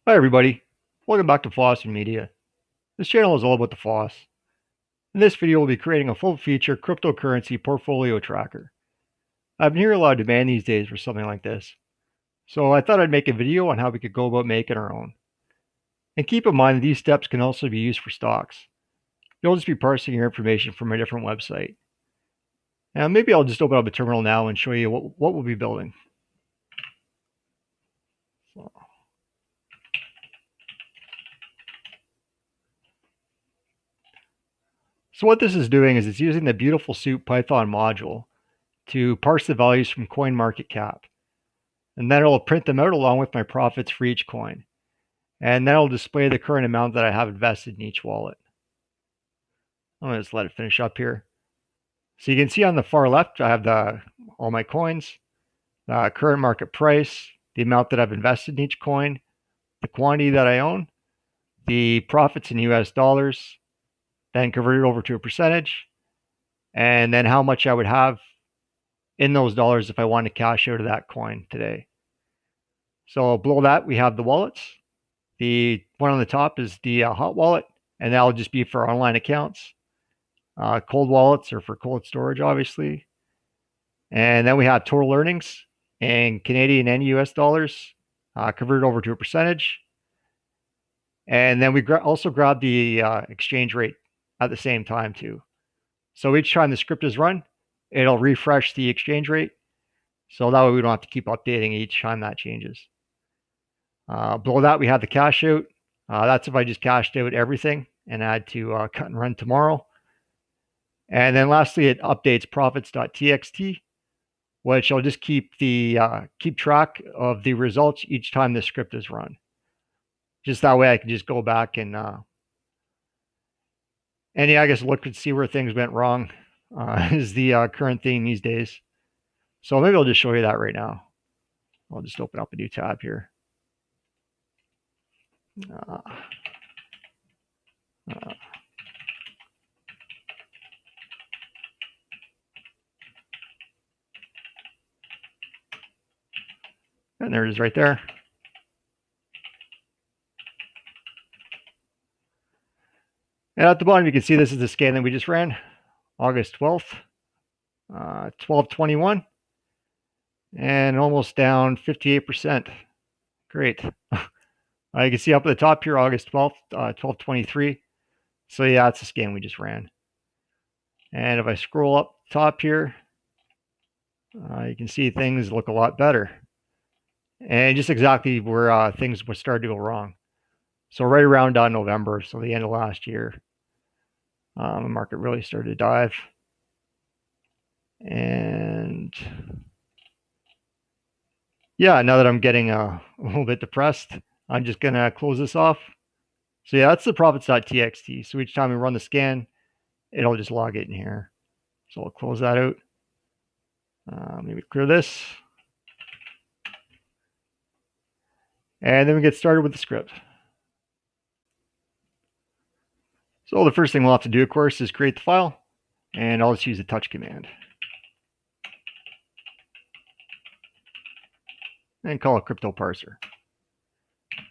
Hi everybody, welcome back to Floss Media. This channel is all about the floss. In this video, we'll be creating a full-feature cryptocurrency portfolio tracker. I've been hearing a lot of demand these days for something like this, so I thought I'd make a video on how we could go about making our own. And keep in mind that these steps can also be used for stocks. You'll just be parsing your information from a different website. Now maybe I'll just open up a terminal now and show you what we'll be building. So what this is doing is it's using the beautiful soup Python module to parse the values from CoinMarketCap. And then it'll print them out along with my profits for each coin. And then it'll display the current amount that I have invested in each wallet. I'm going to just let it finish up here. So you can see on the far left, I have all my coins, the current market price, the amount that I've invested in each coin, the quantity that I own, the profits in US dollars, then converted over to a percentage, and then how much I would have in those dollars if I want to cash out of that coin today. So below that, we have the wallets. The one on the top is the hot wallet, and that'll just be for online accounts. Cold wallets are for cold storage, obviously. And then we have total earnings in Canadian and US dollars, converted over to a percentage. And then we also grab the exchange rate at the same time too. So each time the script is run, it'll refresh the exchange rate. So that way we don't have to keep updating each time that changes. Below that, we have the cash out. That's if I just cashed out everything and I had to cut and run tomorrow. And then lastly, it updates profits.txt, which I'll just keep track of the results each time the script is run. Just that way I can just go back and yeah, I guess look and see where things went wrong is the current thing these days. So maybe I'll just show you that right now. I'll just open up a new tab here. And there it is right there. And at the bottom, you can see this is the scan that we just ran, August 12th, 12/21, and almost down 58%. Great. You can see up at the top here, August 12th, 12/23. So yeah, that's the scan we just ran. And if I scroll up top here, you can see things look a lot better. And just exactly where things would start to go wrong. So right around November, so the end of last year, the market really started to dive. And yeah, now that I'm getting a little bit depressed, I'm just going to close this off. So yeah, that's the profits.txt. So each time we run the scan, it'll just log it in here. So I'll close that out. Maybe clear this. And then we get started with the script. So the first thing we'll have to do, of course, is create the file. And I'll just use the touch command. And call it crypto parser.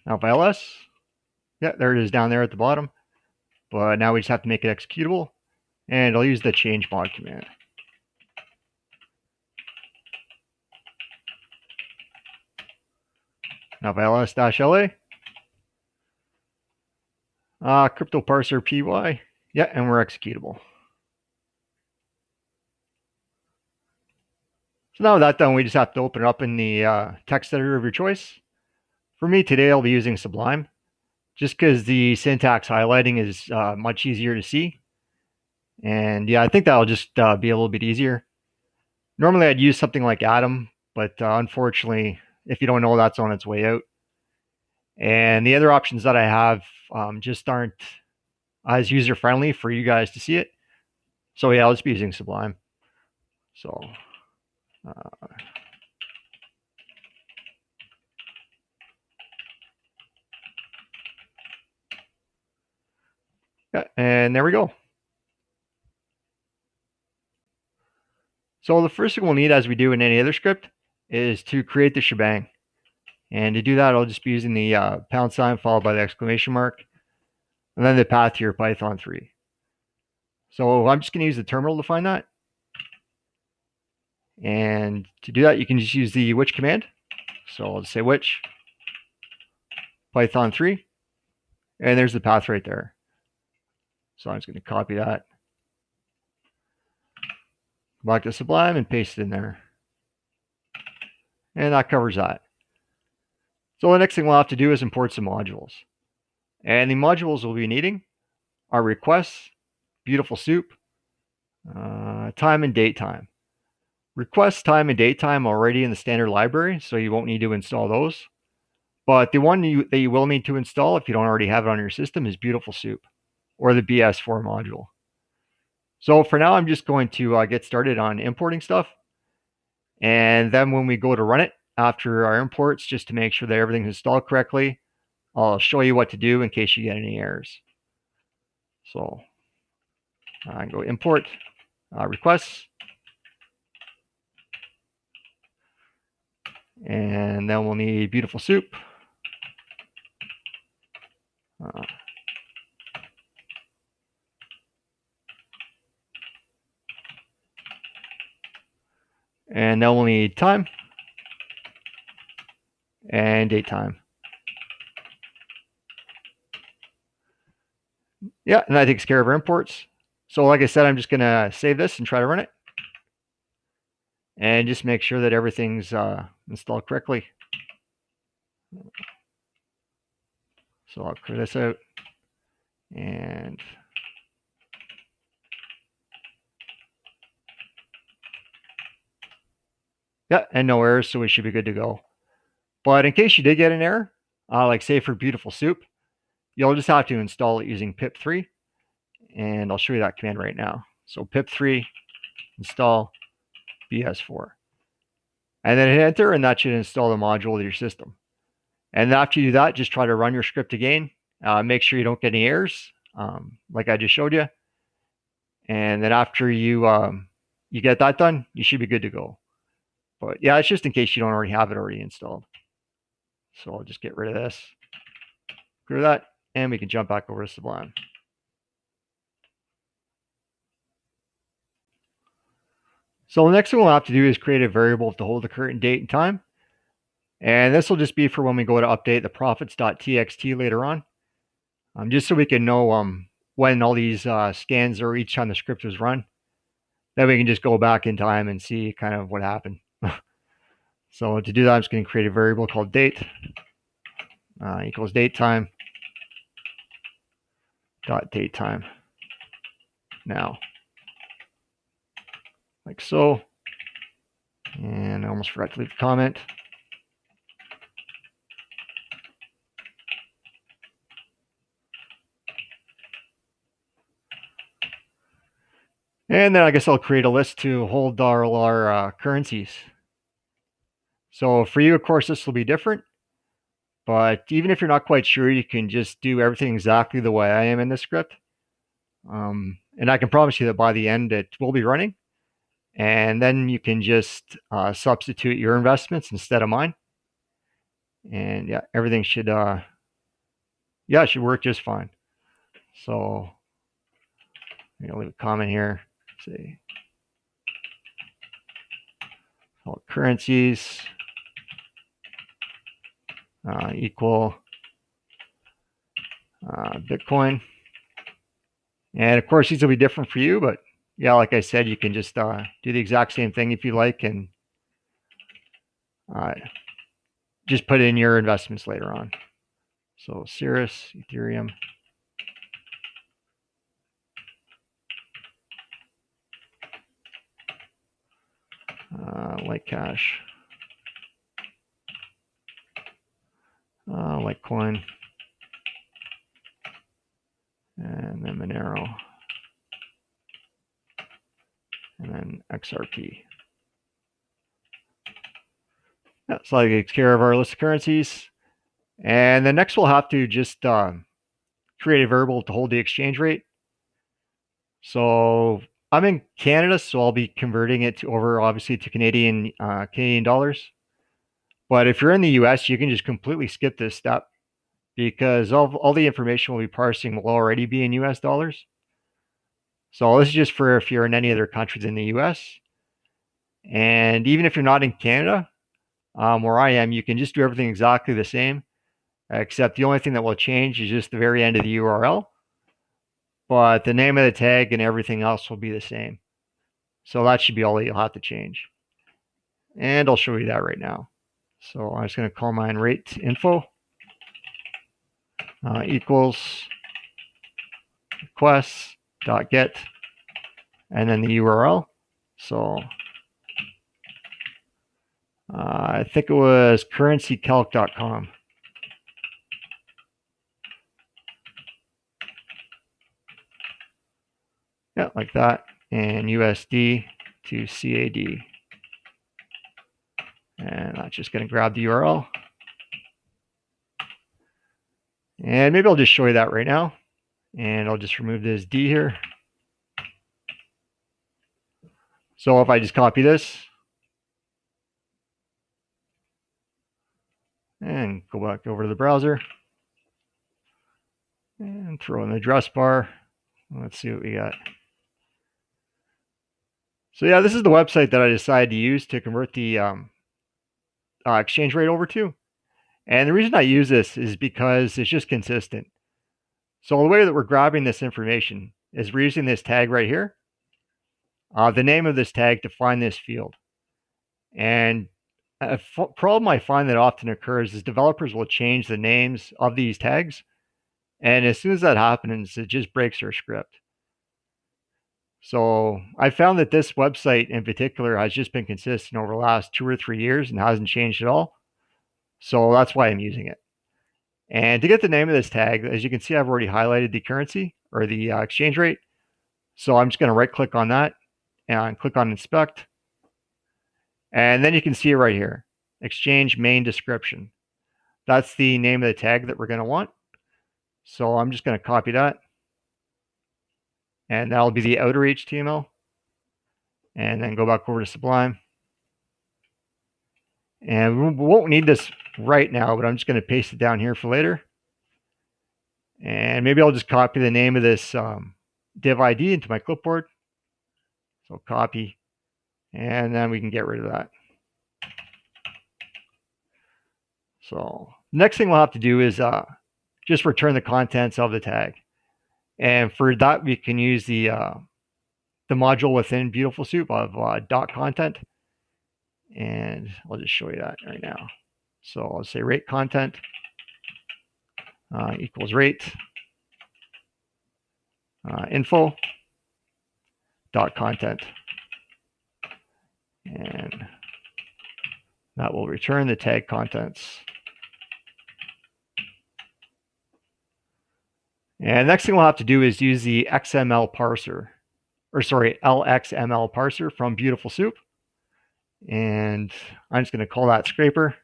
Now if I ls, yeah, there it is down there at the bottom. But now we just have to make it executable. And I'll use the change mod command. Now if I ls-la, crypto parser py, yeah, and we're executable. So now with that done, we just have to open it up in the text editor of your choice. For me today, I'll be using Sublime, just because the syntax highlighting is much easier to see. And yeah, I think that'll just be a little bit easier. Normally I'd use something like Atom, but unfortunately, if you don't know, that's on its way out. And the other options that I have just aren't as user-friendly for you guys to see it. So yeah, I'll just be using Sublime. So yeah, and there we go. So the first thing we'll need, as we do in any other script, is to create the shebang. And to do that, I'll just be using the pound sign followed by the exclamation mark, and then the path to your Python 3. So I'm just going to use the terminal to find that. And to do that, you can just use the which command. So I'll just say which Python 3, and there's the path right there. So I'm just going to copy that, go back to Sublime, and paste it in there. And that covers that. So the next thing we'll have to do is import some modules. And the modules we'll be needing are requests, beautiful soup, time and date time. Request time and date time already in the standard library, so you won't need to install those. But the one that you will need to install if you don't already have it on your system is beautiful soup, or the BS4 module. So for now, I'm just going to get started on importing stuff. And then when we go to run it after our imports, just to make sure that everything's installed correctly, I'll show you what to do in case you get any errors. So I go import requests. And then we'll need beautiful soup. And then we'll need time and date time. Yeah, and that takes care of our imports. So like I said, I'm just going to save this and try to run it. And just make sure that everything's installed correctly. So I'll clear this out. And yeah, and no errors, so we should be good to go. But in case you did get an error, like say for beautiful soup, you'll just have to install it using pip3. And I'll show you that command right now. So pip3 install BS4. And then hit enter, and that should install the module to your system. And after you do that, just try to run your script again. Make sure you don't get any errors, like I just showed you. And then after you get that done, you should be good to go. But yeah, it's just in case you don't already have it already installed. So I'll just get rid of this, clear that, and we can jump back over to Sublime. So the next thing we'll have to do is create a variable to hold the current date and time. And this will just be for when we go to update the profits.txt later on, just so we can know when all these scans are each time the script was run. Then we can just go back in time and see kind of what happened. So to do that, I'm just going to create a variable called date equals date time dot date time now, like so. And I almost forgot to leave a comment. And then I guess I'll create a list to hold all our currencies. So for you, of course, this will be different. But even if you're not quite sure, you can just do everything exactly the way I am in this script. And I can promise you that by the end, it will be running. And then you can just substitute your investments instead of mine. And yeah, everything should, it should work just fine. So I'm going to leave a comment here. Say, all currencies equal Bitcoin. And of course, these will be different for you, but yeah, like I said, you can just do the exact same thing if you like, and just put in your investments later on. So Cirrus, Ethereum. Litecash. Litecoin. And then Monero. And then XRP. Yeah, so that takes care of our list of currencies. And then next we'll have to just create a variable to hold the exchange rate. So I'm in Canada, so I'll be converting it over, obviously, to Canadian dollars. But if you're in the US, you can just completely skip this step because all the information we'll be parsing will already be in US dollars. So this is just for if you're in any other countries in the US. And even if you're not in Canada, where I am, you can just do everything exactly the same, except the only thing that will change is just the very end of the URL. But the name of the tag and everything else will be the same. So that should be all that you'll have to change. And I'll show you that right now. So I'm just going to call mine rate info equals requests.get and then the URL. So I think it was currencycalc.com. Yeah, like that. And USD to CAD. And I'm just going to grab the URL. And maybe I'll just show you that right now. And I'll just remove this D here. So if I just copy this and go back over to the browser and throw in the address bar, let's see what we got. So yeah, this is the website that I decided to use to convert the exchange rate over to. And the reason I use this is because it's just consistent. So the way that we're grabbing this information is we're using this tag right here, the name of this tag to find this field. And a problem I find that often occurs is developers will change the names of these tags. And as soon as that happens, it just breaks our script. So I found that this website in particular has just been consistent over the last 2 or 3 years and hasn't changed at all. So that's why I'm using it. And to get the name of this tag, as you can see, I've already highlighted the currency or the exchange rate. So I'm just going to right click on that and click on inspect. And then you can see it right here, exchange main description. That's the name of the tag that we're going to want. So I'm just going to copy that. And that'll be the outer HTML. And then go back over to Sublime. And we won't need this right now, but I'm just going to paste it down here for later. And maybe I'll just copy the name of this div ID into my clipboard. So copy, and then we can get rid of that. So next thing we'll have to do is just return the contents of the tag. And for that, we can use the module within Beautiful Soup of dot content. And I'll just show you that right now. So I'll say rate content equals rate info dot content. And that will return the tag contents. And next thing we'll have to do is use the XML parser, or sorry, LXML parser from Beautiful Soup. And I'm just going to call that scraper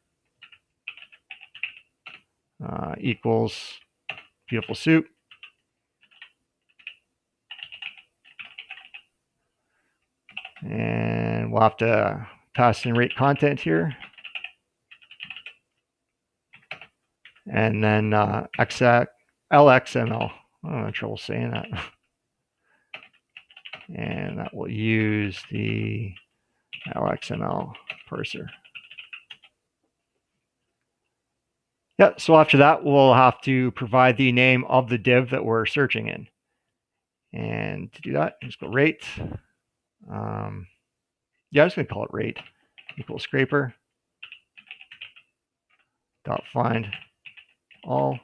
equals Beautiful Soup. And we'll have to pass in rate content here. And then LXML. I'm having trouble saying that. And that will use the LXML parser. Yeah, so after that, we'll have to provide the name of the div that we're searching in. And to do that, just go rate. Yeah, I'm just going to call it rate equals scraper dot find all.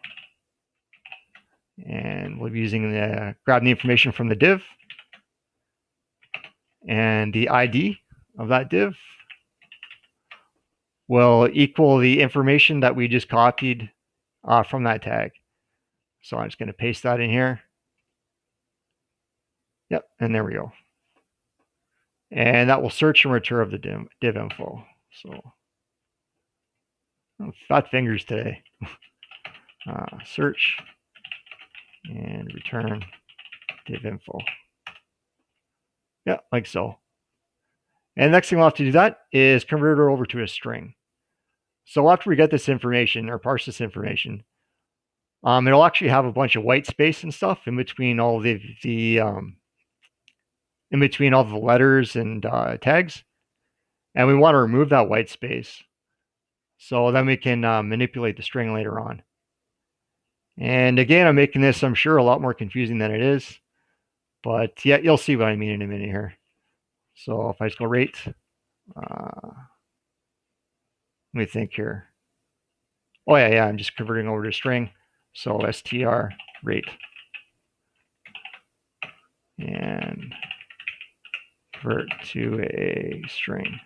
And we'll be using the grabbing the information from the div and the ID of that div will equal the information that we just copied from that tag. So I'm just going to paste that in here. Yep, and there we go. And that will search and return the div info. So fat fingers today. Search and return div info. Yeah, like so. And next thing we'll have to do that is convert it over to a string. So after we get this information or parse this information, it'll actually have a bunch of white space and stuff in between all the in between all the letters and tags, and we want to remove that white space. So then we can manipulate the string later on. And again, I'm making this, I'm sure, a lot more confusing than it is. But yeah, you'll see what I mean in a minute here. So if I just go rate, let me think here. Oh yeah, I'm just converting over to string. So str rate. And convert to a string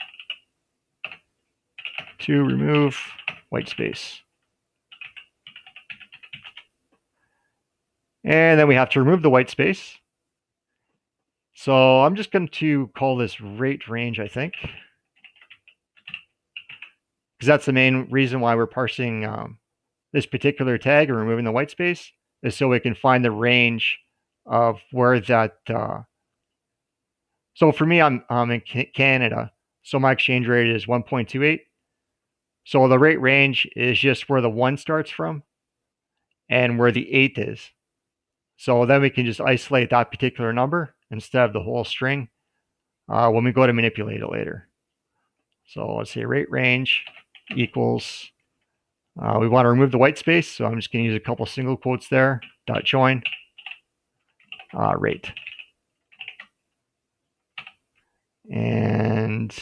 to remove white space. And then we have to remove the white space. So I'm just going to call this rate range, I think, because that's the main reason why we're parsing this particular tag and removing the white space, is so we can find the range of where that. So for me, I'm in Canada, so my exchange rate is 1.28. So the rate range is just where the 1 starts from and where the 8 is. So then we can just isolate that particular number instead of the whole string when we go to manipulate it later. So let's say rate range equals, we want to remove the white space, so I'm just going to use a couple single quotes there, dot join, rate. And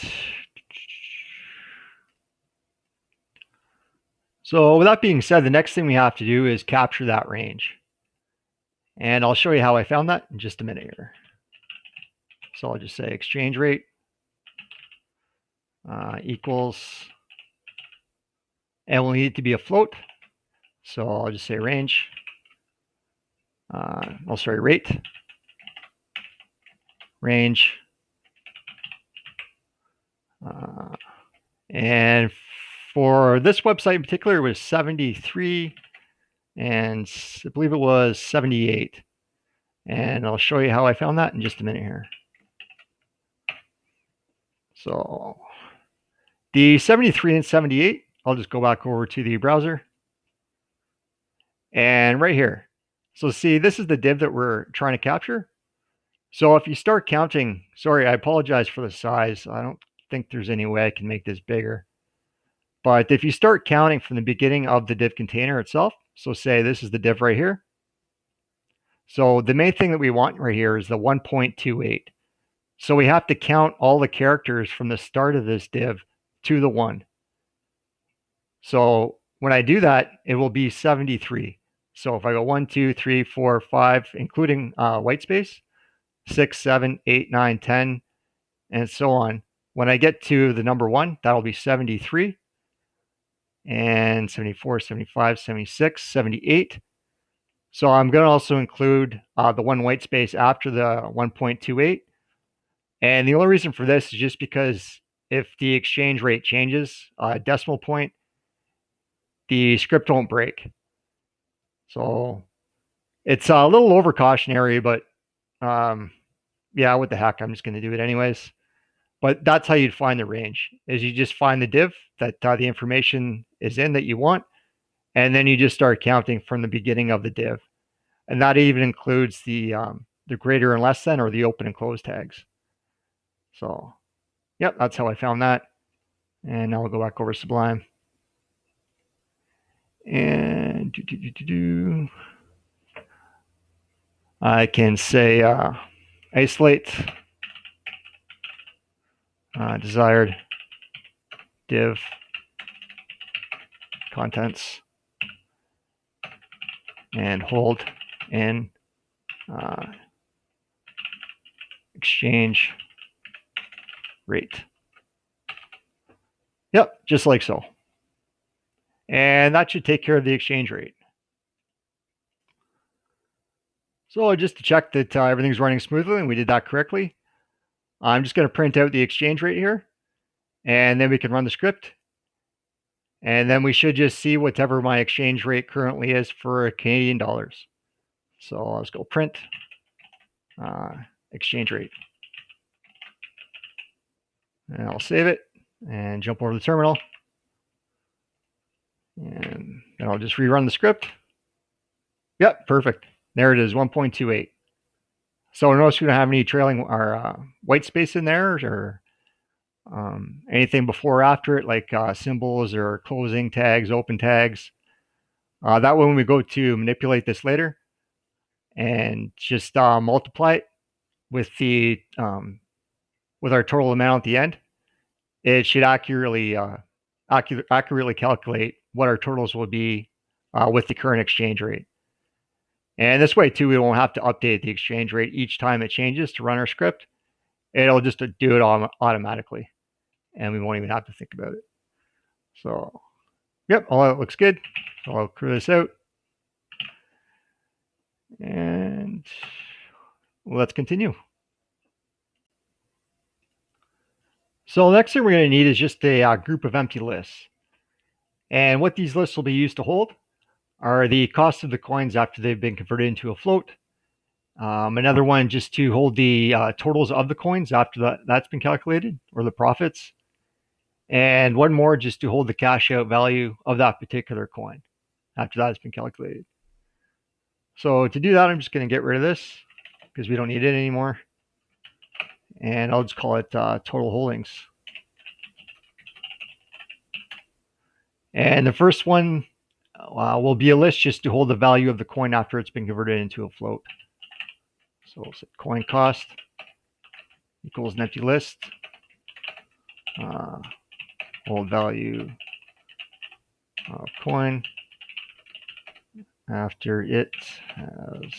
so with that being said, the next thing we have to do is capture that range. And I'll show you how I found that in just a minute here. So I'll just say exchange rate equals, and we'll need it to be a float. So I'll just say range, rate, range, and for this website in particular, it was 73, and I believe it was 78. And I'll show you how I found that in just a minute here. So the 73 and 78, I'll just go back over to the browser. And right here, so see, this is the div that we're trying to capture. So if you start counting, sorry, I apologize for the size. I don't think there's any way I can make this bigger. But if you start counting from the beginning of the div container itself, so say this is the div right here. So the main thing that we want right here is the 1.28. So we have to count all the characters from the start of this div to the 1. So when I do that, it will be 73. So if I go 1, 2, 3, 4, 5, including white space, 6, 7, 8, 9, 10, and so on. When I get to the number 1, that'll be 73, and 74, 75, 76, 78. So I'm going to also include the 1 white space after the 1.28. And the only reason for this is just because if the exchange rate changes a decimal point, the script won't break. So it's a little over cautionary, but yeah, what the heck, I'm just going to do it anyways. But that's how you'd find the range, is you just find the div that the information is in that you want, and then you just start counting from the beginning of the div. And that even includes the greater and less than, or the open and close tags. So, yep, that's how I found that. And now we'll go back over Sublime. And I can say isolate desired div contents and hold in exchange rate. Yep, just like so. And that should take care of the exchange rate. So just to check that everything's running smoothly and we did that correctly, I'm just going to print out the exchange rate here, and then we can run the script. And then we should just see whatever my exchange rate currently is for Canadian dollars. So let's go print exchange rate. And I'll save it and jump over to the terminal. And then I'll just rerun the script. Yep, perfect. There it is, 1.28. So notice we don't have any trailing or white space in there or anything before or after it, like symbols or closing tags, open tags. That way when we go to manipulate this later and just multiply it with the with our total amount at the end, it should accurately calculate what our totals will be with the current exchange rate. And this way too, we won't have to update the exchange rate each time it changes to run our script. It'll just do it automatically, and we won't even have to think about it. So, yep, all that looks good. So I'll clear this out, and let's continue. So the next thing we're going to need is just a group of empty lists. And what these lists will be used to hold are the cost of the coins after they've been converted into a float. Another one just to hold the totals of the coins after that's been calculated, or the profits. And one more just to hold the cash out value of that particular coin after that's been calculated. So to do that, I'm just going to get rid of this because we don't need it anymore. And I'll just call it total holdings. And the first one will be a list just to hold the value of the coin after it's been converted into a float. So we'll say coin cost equals an empty list. Hold value of coin after it has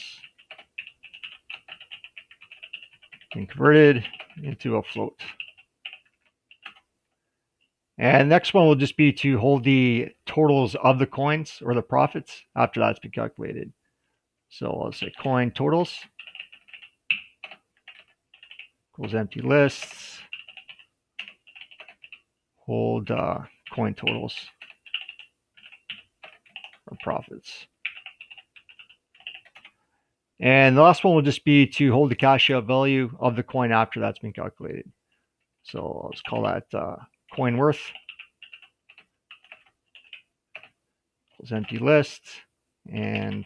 been converted into a float. And next one will just be to hold the totals of the coins or the profits after that's been calculated. So I'll say coin totals equals empty lists. Hold coin totals or profits. And the last one will just be to hold the cash out value of the coin after that's been calculated. So I'll just call that coin worth equals empty list and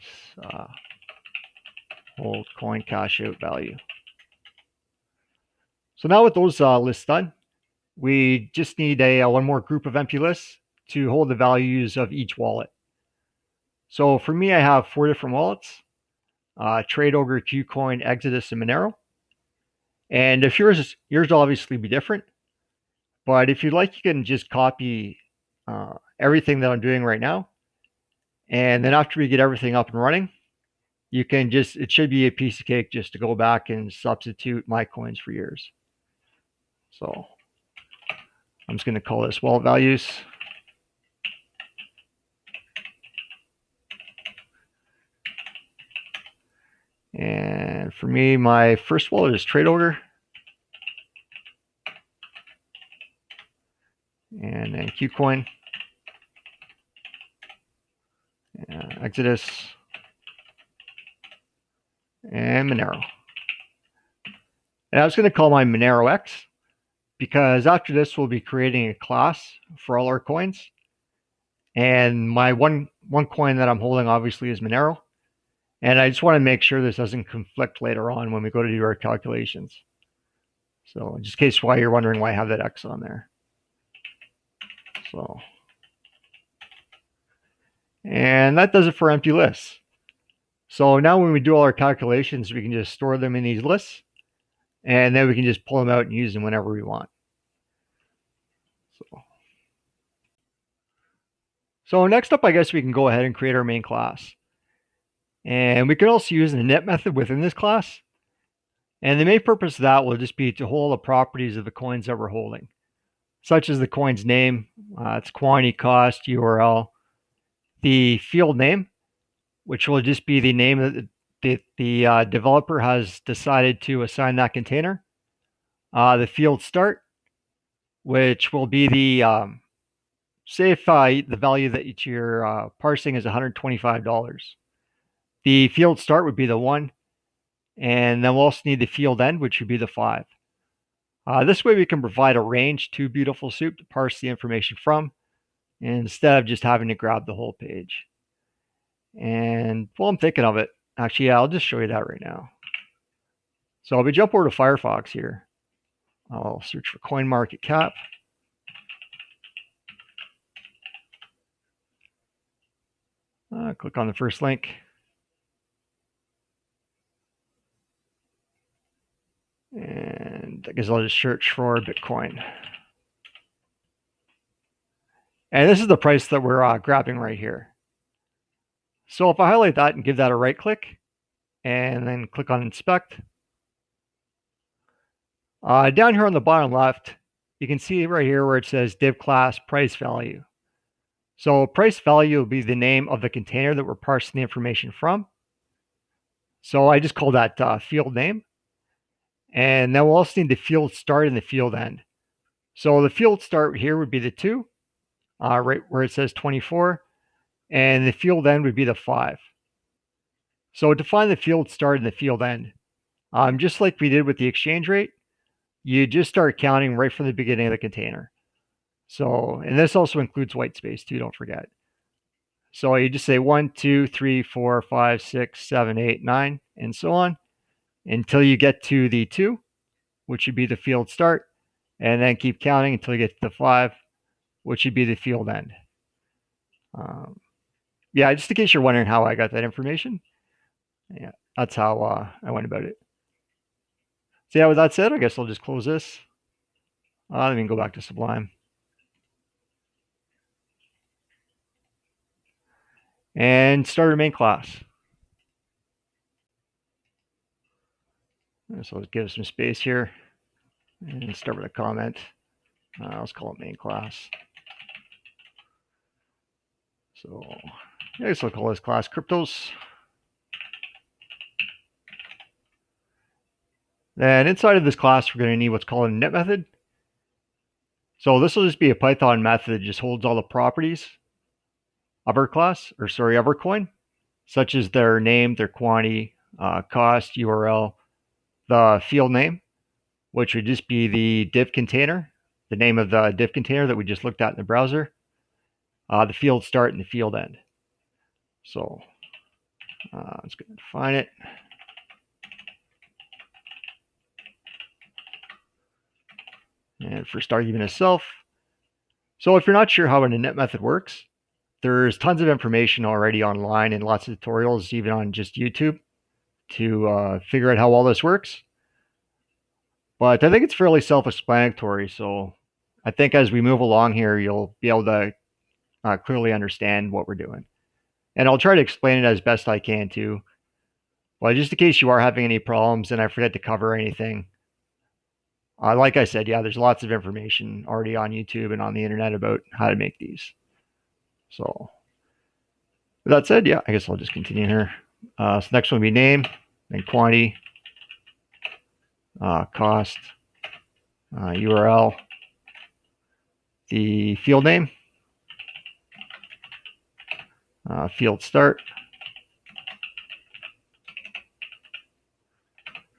hold coin cash out value. So now with those lists done, we just need one more group of empty lists to hold the values of each wallet. So for me, I have 4 different wallets: Trade Ogre, Qcoin, Exodus, and Monero. And if yours will obviously be different, but if you'd like, you can just copy everything that I'm doing right now. And then after we get everything up and running, you can just, it should be a piece of cake just to go back and substitute my coins for yours. So I'm just going to call this wallet values. And for me, my first wallet is Trade Ogre. And then Qcoin. Exodus. And Monero. And I was going to call mine Monero X because after this, we'll be creating a class for all our coins. And my one coin that I'm holding obviously is Monero. And I just want to make sure this doesn't conflict later on when we go to do our calculations. So just in case why you're wondering why I have that X on there. So, and that does it for empty lists. So now when we do all our calculations, we can just store them in these lists, and then we can just pull them out and use them whenever we want. So next up, I guess we can go ahead and create our main class. And we can also use the init method within this class. And the main purpose of that will just be to hold the properties of the coins that we're holding, such as the coin's name, its quantity, cost, URL, the field name, which will just be the name that the developer has decided to assign that container, the field start, which will be the, say if the value that you're parsing is $125. The field start would be the 1, and then we'll also need the field end, which would be the 5. This way we can provide a range to Beautiful Soup to parse the information from, instead of just having to grab the whole page. And while I'm thinking of it, actually, yeah, I'll just show you that right now. So I'll be jump over to Firefox here. I'll search for CoinMarketCap. Click on the first link. And I guess I'll just search for Bitcoin. And this is the price that we're grabbing right here. So if I highlight that and give that a right click, and then click on Inspect, down here on the bottom left, you can see right here where it says div class price value. So price value will be the name of the container that we're parsing the information from. So I just call that field name. And then we'll also need the field start and the field end. So the field start here would be the 2, right where it says 24, and the field end would be the 5. So to find the field start and the field end, just like we did with the exchange rate, you just start counting right from the beginning of the container. So, and this also includes white space too, don't forget. So you just say 1, 2, 3, 4, 5, 6, 7, 8, 9, and so on until you get to the 2, which would be the field start, and then keep counting until you get to the 5, which would be the field end. Yeah, just in case you're wondering how I got that information, yeah, that's how I went about it. So yeah, with that said, I guess I'll just close this. Let me go back to Sublime. And start our main class. So let's give some space here and start with a comment. Let's call it main class. So I guess I'll call this class cryptos. Then inside of this class, we're going to need what's called a init method. So this will just be a Python method that just holds all the properties of our class, or sorry, of our coin, such as their name, their quantity, cost, URL, the field name, which would just be the div container, the name of the div container that we just looked at in the browser, the field start and the field end. So let's go and define it. And first argument is self. So if you're not sure how an init method works, there's tons of information already online and lots of tutorials, even on just YouTube, to figure out how all this works. But I think it's fairly self-explanatory. So I think as we move along here, you'll be able to clearly understand what we're doing. And I'll try to explain it as best I can too. But just in case you are having any problems and I forget to cover anything, like I said, yeah, there's lots of information already on YouTube and on the internet about how to make these. So with that said, yeah, I guess I'll just continue here. So next one will be name, then quantity, cost, URL, the field name, field start,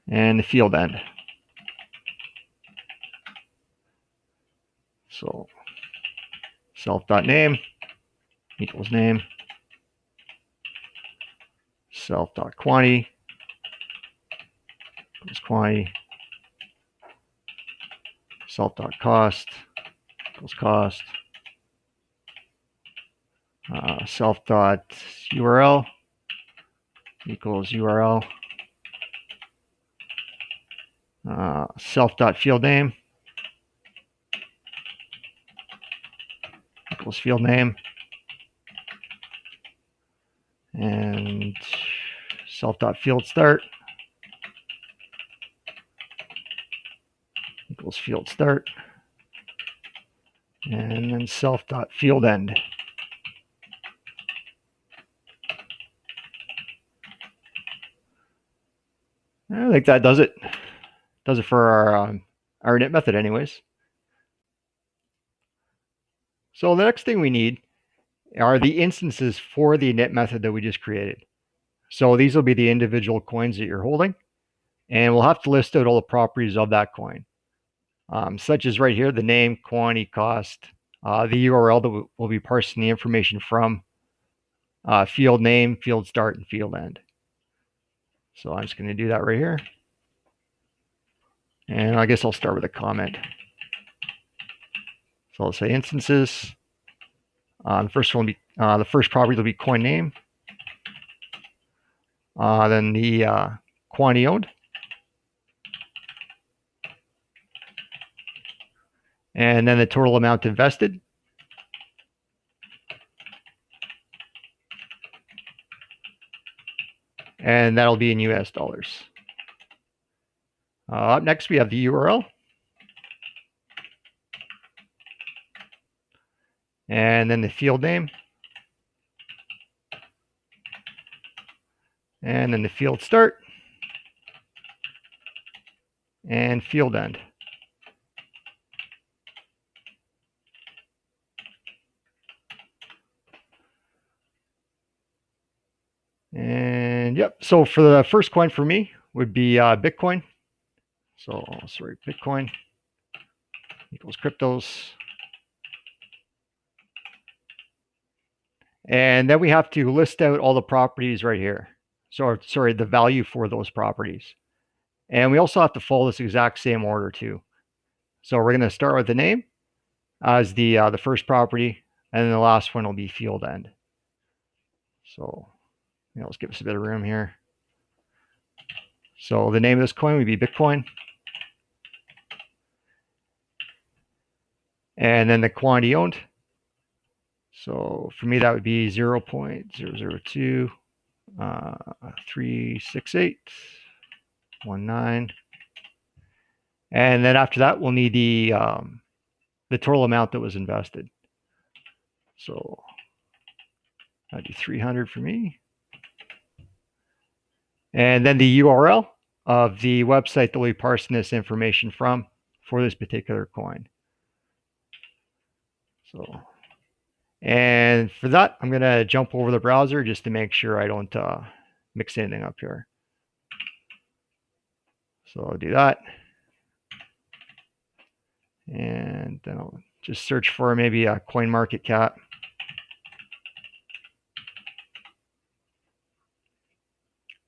and the field end. So self.name equals name, self.quantity equals quantity, self.cost equals cost, self.url equals URL, self.field name equals field name, and self.field start equals field start, and then self.field end. I think that does it. Does it for our init method anyways. So the next thing we need are the instances for the init method that we just created. So these will be the individual coins that you're holding, and we'll have to list out all the properties of that coin, such as right here, the name, quantity, cost, the URL that we'll be parsing the information from, field name, field start, and field end. So I'm just going to do that right here. And I guess I'll start with a comment. So I'll say instances. The first one will be the first property will be coin name. Then the quantity owned. And then the total amount invested. And that'll be in US dollars. Up next, we have the URL. And then the field name. And then the field start. And field end. And yep, so for the first coin for me would be Bitcoin. So sorry, Bitcoin equals cryptos. And then we have to list out all the properties right here. So sorry, the value for those properties. And we also have to follow this exact same order too. So we're going to start with the name as the first property, and then the last one will be field end. So let's give us a bit of room here. So the name of this coin would be Bitcoin. And then the quantity owned. So for me, that would be 0.002 36819. And then after that, we'll need the total amount that was invested. So that'd be 300 for me. And then the URL of the website that we'll be parsing this information from for this particular coin. So, and for that, I'm going to jump over the browser just to make sure I don't mix anything up here. So I'll do that. And then I'll just search for maybe a coin market cap.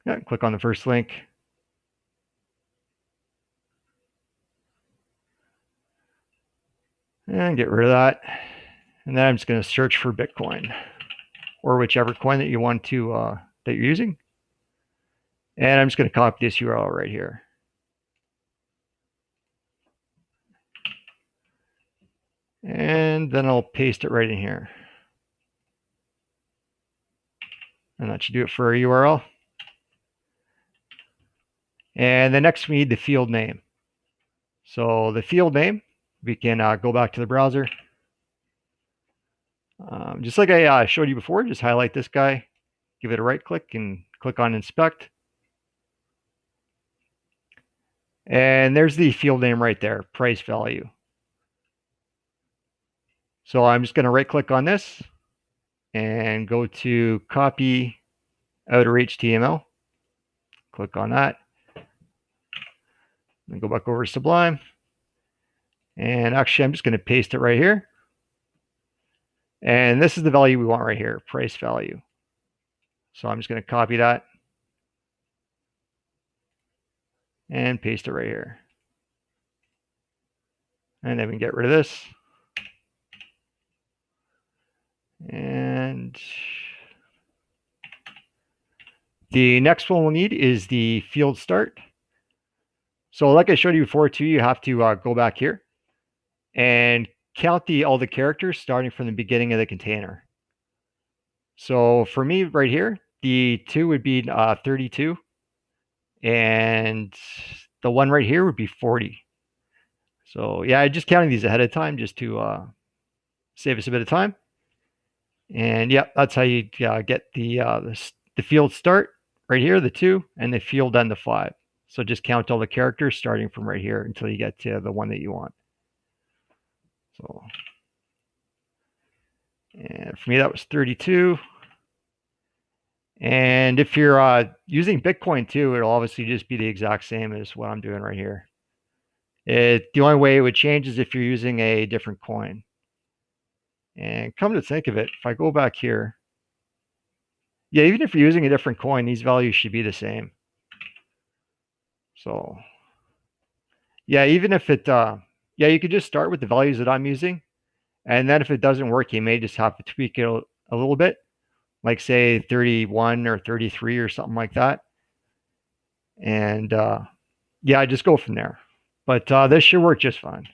Yeah, click on the first link. And get rid of that. And then I'm just going to search for Bitcoin or whichever coin that you want to, that you're using. And I'm just going to copy this URL right here. And then I'll paste it right in here. And that should do it for a URL. And then next we need the field name. So the field name, we can go back to the browser. Just like I showed you before, just highlight this guy, give it a right click and click on inspect. And there's the field name right there, price value. So I'm just going to right click on this and go to copy outer HTML. Click on that. Then go back over to Sublime. And actually, I'm just going to paste it right here. And this is the value we want right here, price value. So I'm just going to copy that and paste it right here. And then we can get rid of this. And the next one we'll need is the field start. So like I showed you before too, you have to go back here and count all the characters starting from the beginning of the container. So for me right here, the 2 would be 32. And the 1 right here would be 40. So yeah, I just counting these ahead of time just to save us a bit of time. And yeah, that's how you get the field start right here, the 2, and the field end, the 5. So just count all the characters starting from right here until you get to the one that you want. So, and for me, that was 32. And if you're using Bitcoin too, it'll obviously just be the exact same as what I'm doing right here. The only way it would change is if you're using a different coin. And come to think of it, if I go back here, yeah, even if you're using a different coin, these values should be the same. So yeah, even if it, yeah, you could just start with the values that I'm using. And then if it doesn't work, you may just have to tweak it a little bit, like say 31 or 33 or something like that. And yeah, I just go from there. But this should work just fine.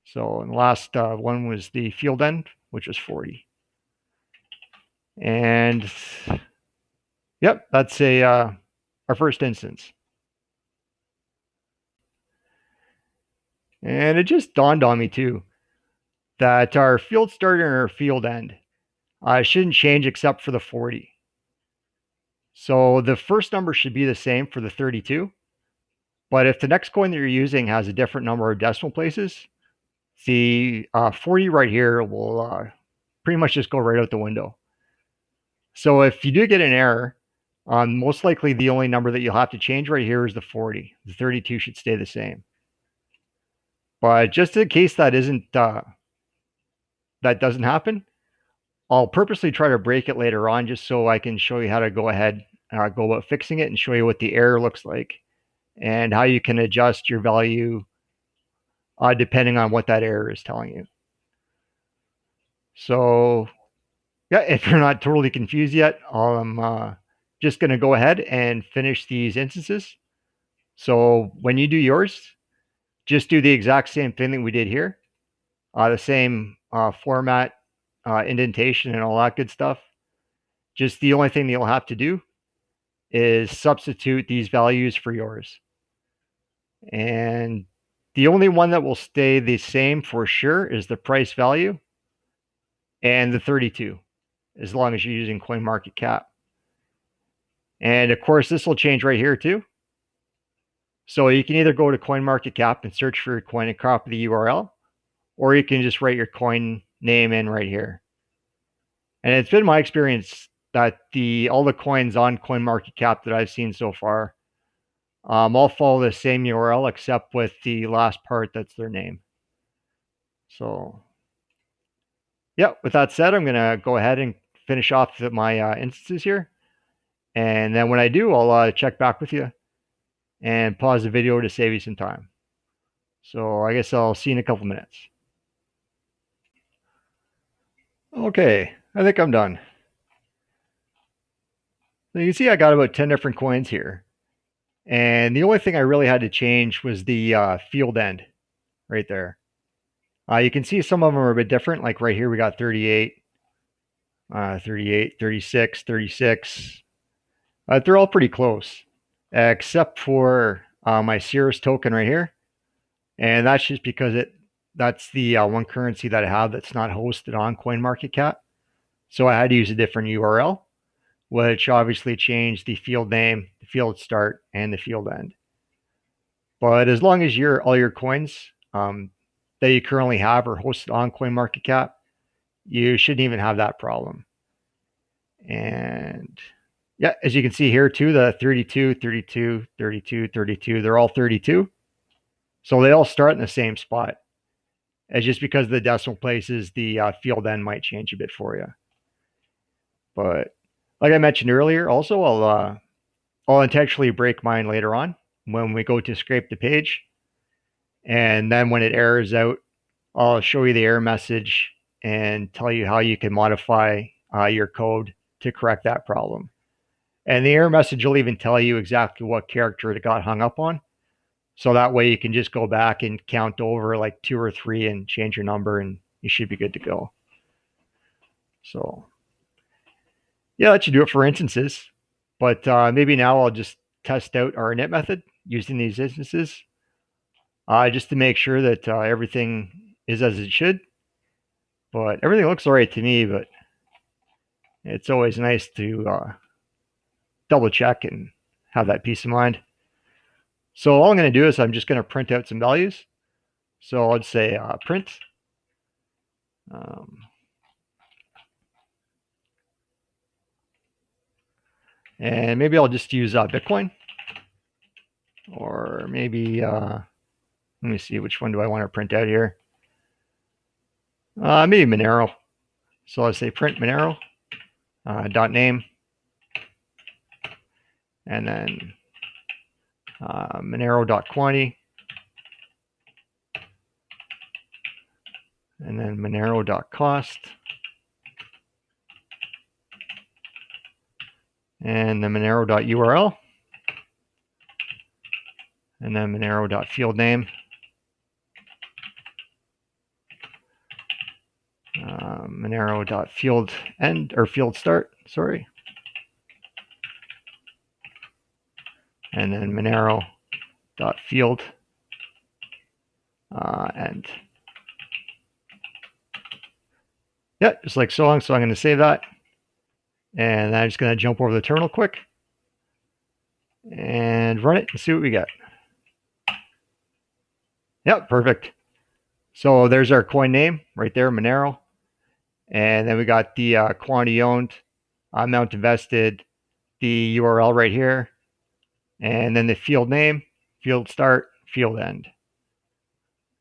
So the last one was the field end, which was 40. And yep, that's our first instance. And it just dawned on me too that our field start and our field end shouldn't change except for the 40. So the first number should be the same for the 32. But if the next coin that you're using has a different number of decimal places, the 40 right here will pretty much just go right out the window. So if you do get an error, most likely the only number that you'll have to change right here is the 40. The 32 should stay the same. But just in case that doesn't happen, I'll purposely try to break it later on just so I can show you how to go ahead, go about fixing it and show you what the error looks like and how you can adjust your value depending on what that error is telling you. So yeah, if you're not totally confused yet, I'm just going to go ahead and finish these instances. So when you do yours, just do the exact same thing that we did here, the same format, indentation, and all that good stuff. Just the only thing that you'll have to do is substitute these values for yours. And the only one that will stay the same for sure is the price value and the 32, as long as you're using CoinMarketCap. And of course, this will change right here too. So you can either go to CoinMarketCap and search for your coin and copy the URL, or you can just write your coin name in right here. And it's been my experience that all the coins on CoinMarketCap that I've seen so far all follow the same URL except with the last part that's their name. So yeah, with that said, I'm going to go ahead and finish off my instances here. And then when I do, I'll check back with you and pause the video to save you some time. So I guess I'll see you in a couple minutes. Okay, I think I'm done. So you can see I got about 10 different coins here. And the only thing I really had to change was the field end right there. You can see some of them are a bit different. Like right here, we got 38, 38, 36, 36. They're all pretty close, except for my Cirrus token right here. And that's just because that's the one currency that I have that's not hosted on CoinMarketCap. So I had to use a different URL, which obviously changed the field name, the field start, and the field end. But as long as all your coins that you currently have are hosted on CoinMarketCap, you shouldn't even have that problem. And yeah, as you can see here too, the 32, 32, 32, 32, they're all 32. So they all start in the same spot. It's just because of the decimal places, the field end might change a bit for you. But like I mentioned earlier, also I'll intentionally break mine later on when we go to scrape the page. And then when it errors out, I'll show you the error message and tell you how you can modify your code to correct that problem. And the error message will even tell you exactly what character it got hung up on. So that way you can just go back and count over like 2 or 3 and change your number and you should be good to go. So yeah, that should do it for instances. But maybe now I'll just test out our init method using these instances just to make sure that everything is as it should. But everything looks all right to me, but it's always nice to double check and have that peace of mind. So all I'm going to do is I'm just going to print out some values. So I'll just say print. And maybe I'll just use Bitcoin. Or maybe, let me see, which one do I want to print out here? Maybe Monero. So let's say print Monero dot name, and then Monero dot quantity, and then Monero dot cost, and then Monero dot URL, and then Monero dot field name, Monero dot field end or field start, sorry, and then Monero dot field end. Yeah, just like so long. So I'm going to save that, and I'm just going to jump over the terminal quick and run it and see what we get. Yep, perfect. So there's our coin name right there, Monero. And then we got the quantity owned, amount invested, the URL right here, and then the field name, field start, field end.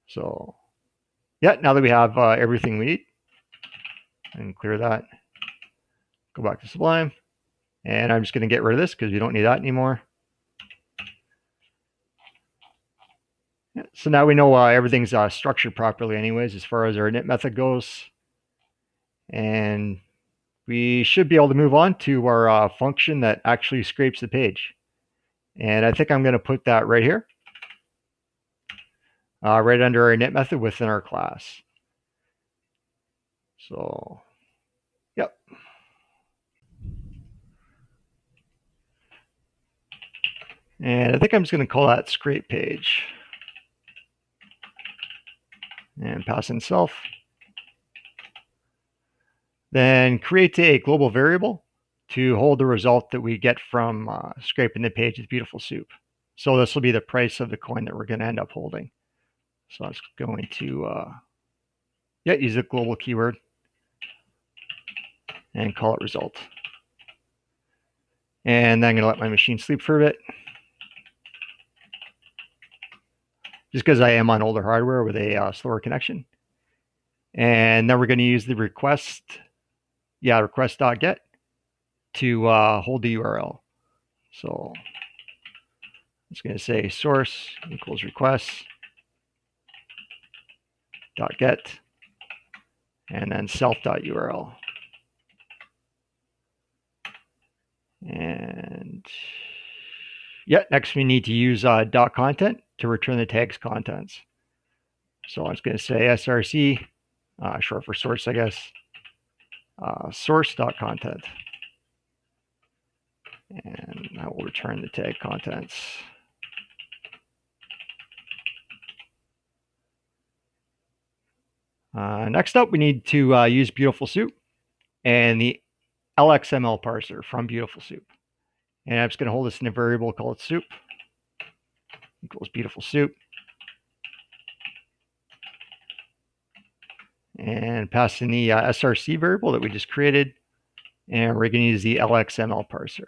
So yeah, now that we have everything we need, and clear that, go back to Sublime, and I'm just going to get rid of this because we don't need that anymore. Yeah, so now we know everything's structured properly anyways as far as our init method goes. And we should be able to move on to our function that actually scrapes the page. And I think I'm going to put that right here, right under our init method within our class. So, yep. And I think I'm just going to call that scrape page. And pass in self. Then create a global variable to hold the result that we get from scraping the page with Beautiful Soup. So this will be the price of the coin that we're going to end up holding. So I'm going to use the global keyword and call it result. And then I'm going to let my machine sleep for a bit. Just because I am on older hardware with a slower connection. And then we're going to use the request.get to hold the URL. So it's going to say source equals request dot get, and then self.url. And yeah, next we need to use dot content to return the tag's contents. So I'm just going to say src, short for source, I guess, source.content. And I will return the tag contents. Next up, we need to use Beautiful Soup and the LXML parser from Beautiful Soup. And I'm just going to hold this in a variable called soup equals Beautiful Soup. And pass in the src variable that we just created. And we're going to use the LXML parser.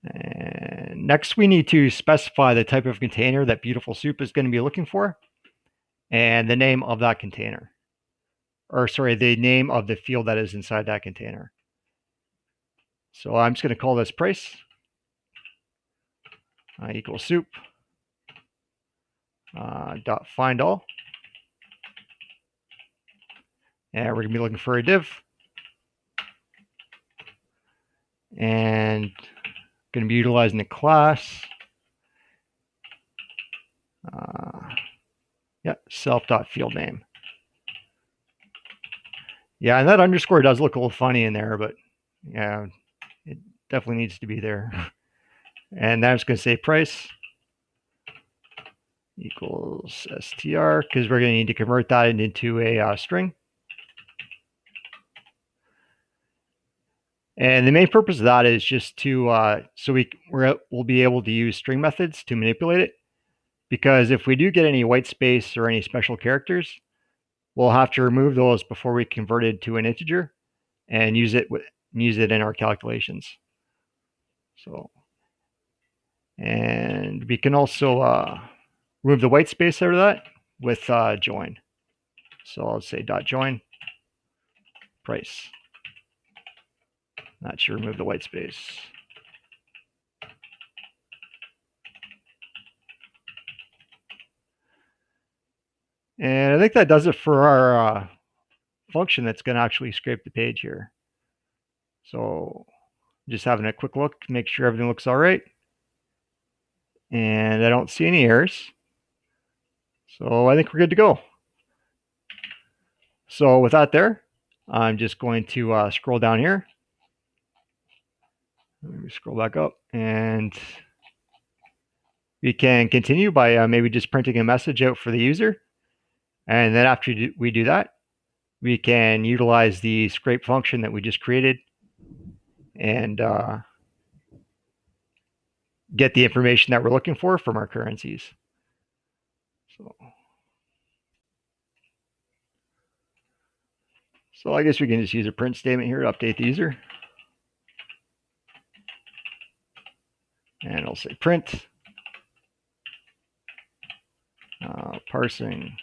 And next, we need to specify the type of container that Beautiful Soup is going to be looking for and the name of that container. Or sorry, the name of the field that is inside that container. So I'm just going to call this price equals soup dot find all. And we're going to be looking for a div. And going to be utilizing the class. Self.field name. Yeah, and that underscore does look a little funny in there, but yeah, it definitely needs to be there. And then I'm just going to say price equals str, because we're going to need to convert that into a string. And the main purpose of that is just to so we'll be able to use string methods to manipulate it. Because if we do get any white space or any special characters, we'll have to remove those before we convert it to an integer and use it in our calculations. So, and we can also remove the white space out of that with join. So I'll say dot join price. That should remove the white space. And I think that does it for our function that's going to actually scrape the page here. So just having a quick look, make sure everything looks all right. And I don't see any errors. So I think we're good to go. So with that there, I'm just going to scroll down here. Let me scroll back up, and we can continue by maybe just printing a message out for the user. And then after we do that, we can utilize the scrape function that we just created and get the information that we're looking for from our currencies. So I guess we can just use a print statement here to update the user. And I'll say print, parsing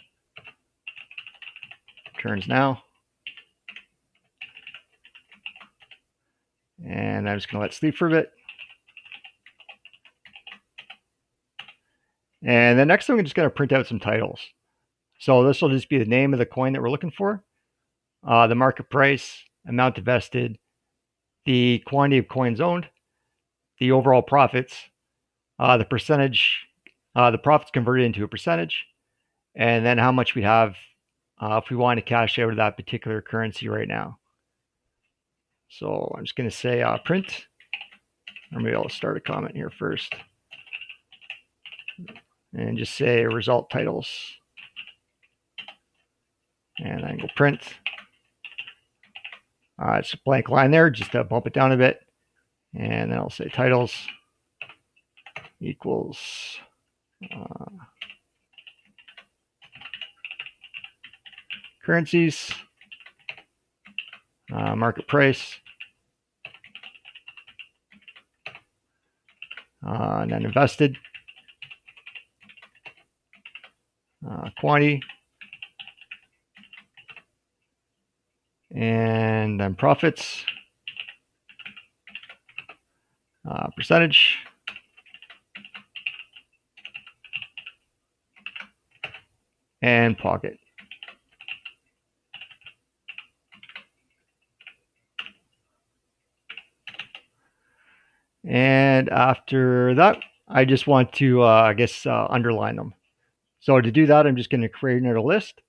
returns now. And I'm just going to let it sleep for a bit. And then next, I'm just going to print out some titles. So this will just be the name of the coin that we're looking for, the market price, amount invested, the quantity of coins owned, the overall profits, the percentage, the profits converted into a percentage, and then how much we have if we want to cash out of that particular currency right now. So I'm just going to say print, or maybe I'll start a comment here first, and just say result titles, and then go print. It's a blank line there, just to bump it down a bit, and then I'll say titles equals currencies, market price, and then invested, quantity, and then profits, percentage, and pocket. And after that, I just want to, underline them. So to do that, I'm just going to create another list,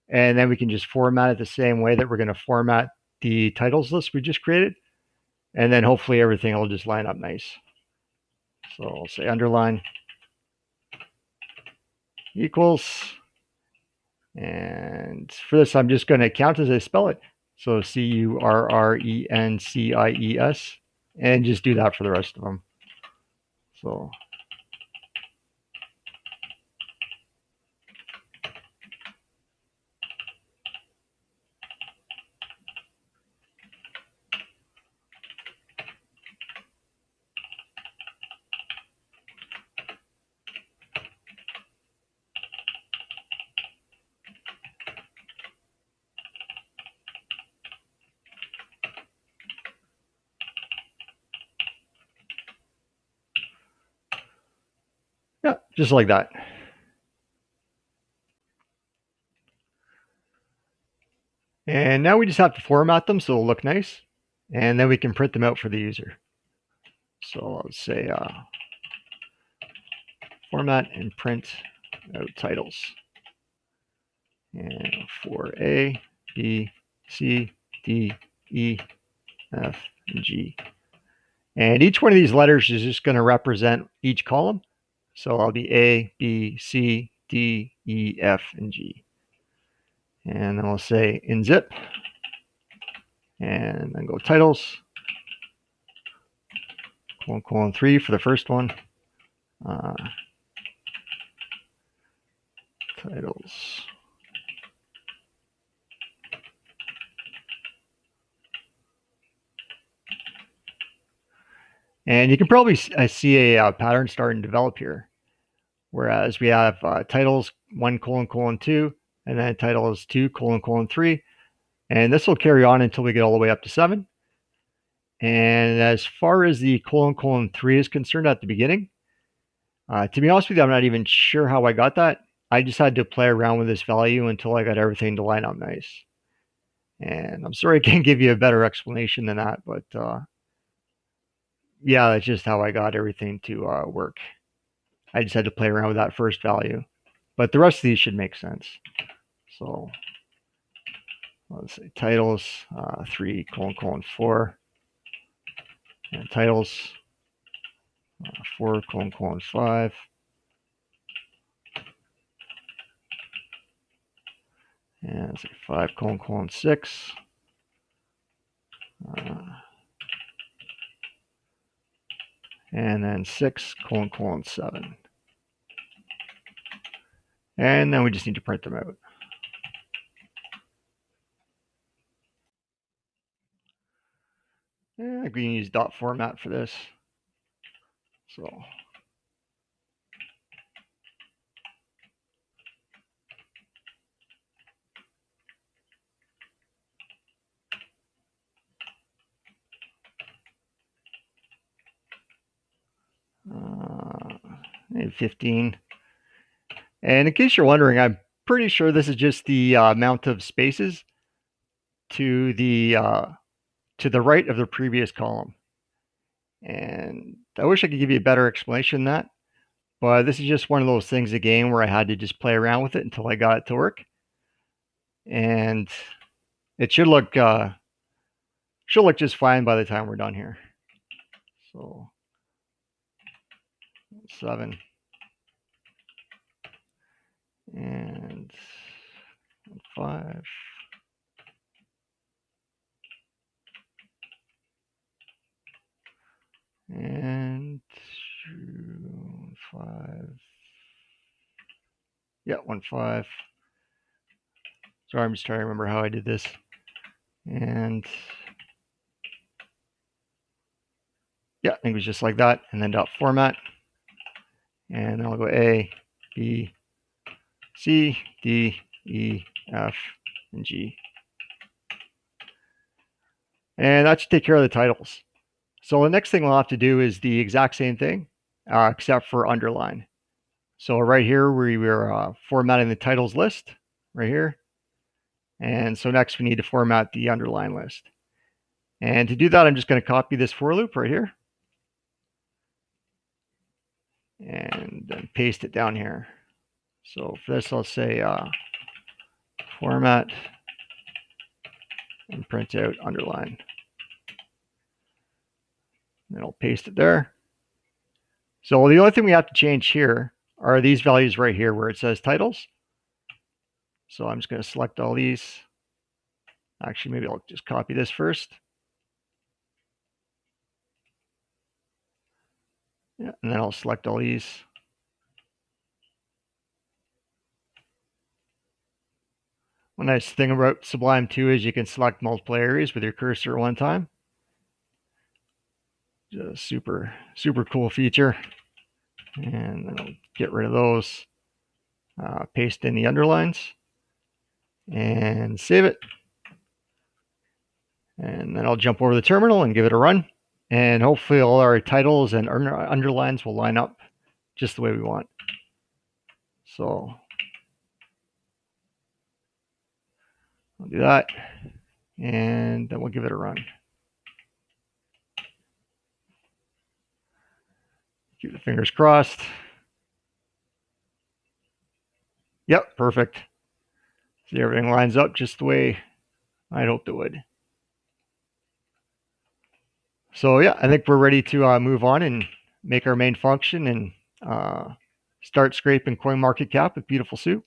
and then we can just format it the same way that we're going to format the titles list we just created. And then hopefully everything will just line up nice. So I'll say underline equals. And for this, I'm just going to count as I spell it. So Currencies, and just do that for the rest of them. So yeah, just like that. And now we just have to format them so they'll look nice. And then we can print them out for the user. So I'll say format and print out titles. And for A, B, C, D, E, F, and G. And each one of these letters is just going to represent each column. So I'll be A, B, C, D, E, F, and G. And then I'll say in zip. And then go titles. Colon 3 for the first one. Titles. And you can probably see a pattern starting to develop here. Whereas we have titles 1::2, and then titles 2::3. And this will carry on until we get all the way up to 7. And as far as the ::3 is concerned at the beginning, to be honest with you, I'm not even sure how I got that. I just had to play around with this value until I got everything to line up nice. And I'm sorry I can't give you a better explanation than that, but yeah, that's just how I got everything to work. I just had to play around with that first value. But the rest of these should make sense. So let's say titles 3::4, and titles 4::5, and let's say 5::6, and then 6::7. And then we just need to print them out. Yeah, we can use dot format for this. So maybe 15. And in case you're wondering, I'm pretty sure this is just the amount of spaces to the right of the previous column. And I wish I could give you a better explanation than that, but this is just one of those things again where I had to just play around with it until I got it to work. And it should look just fine by the time we're done here. So 7 and 5. And 2, 5. Yeah, 1, 5. Sorry, I'm just trying to remember how I did this. And yeah, I think it was just like that. And then dot format. And then I'll go A, B, C, D, E, F, and G. And that should take care of the titles. So the next thing we'll have to do is the exact same thing, except for underline. So right here, we were formatting the titles list right here. And so next we need to format the underline list. And to do that, I'm just going to copy this for loop right here. And then paste it down here. So for this, I'll say format and print out underline. And I'll paste it there. So the only thing we have to change here are these values right here where it says titles. So I'm just going to select all these. Actually, maybe I'll just copy this first. Yeah, and then I'll select all these. One nice thing about Sublime 2 is you can select multiple areas with your cursor at one time. Just super, super cool feature. And then I'll get rid of those. Paste in the underlines. And save it. And then I'll jump over the terminal and give it a run. And hopefully all our titles and underlines will line up just the way we want. So I'll do that. And then we'll give it a run. Keep the fingers crossed. Yep, perfect. See, everything lines up just the way I'd hoped it would. So yeah, I think we're ready to move on and make our main function and start scraping CoinMarketCap with Beautiful Soup.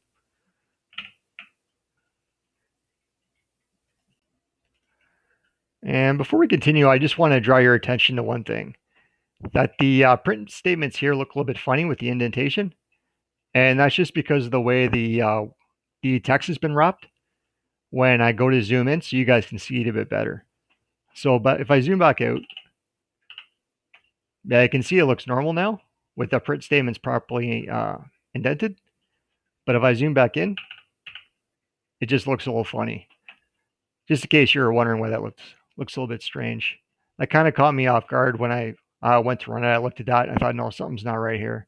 And before we continue, I just want to draw your attention to one thing. That the print statements here look a little bit funny with the indentation. And that's just because of the way the text has been wrapped when I go to zoom in so you guys can see it a bit better. So, but if I zoom back out, Yeah, I can see it looks normal now with the print statements properly indented. But if I zoom back in, it just looks a little funny. Just in case you were wondering why that looks a little bit strange. That kind of caught me off guard when I went to run it. I looked at that and I thought, no, something's not right here.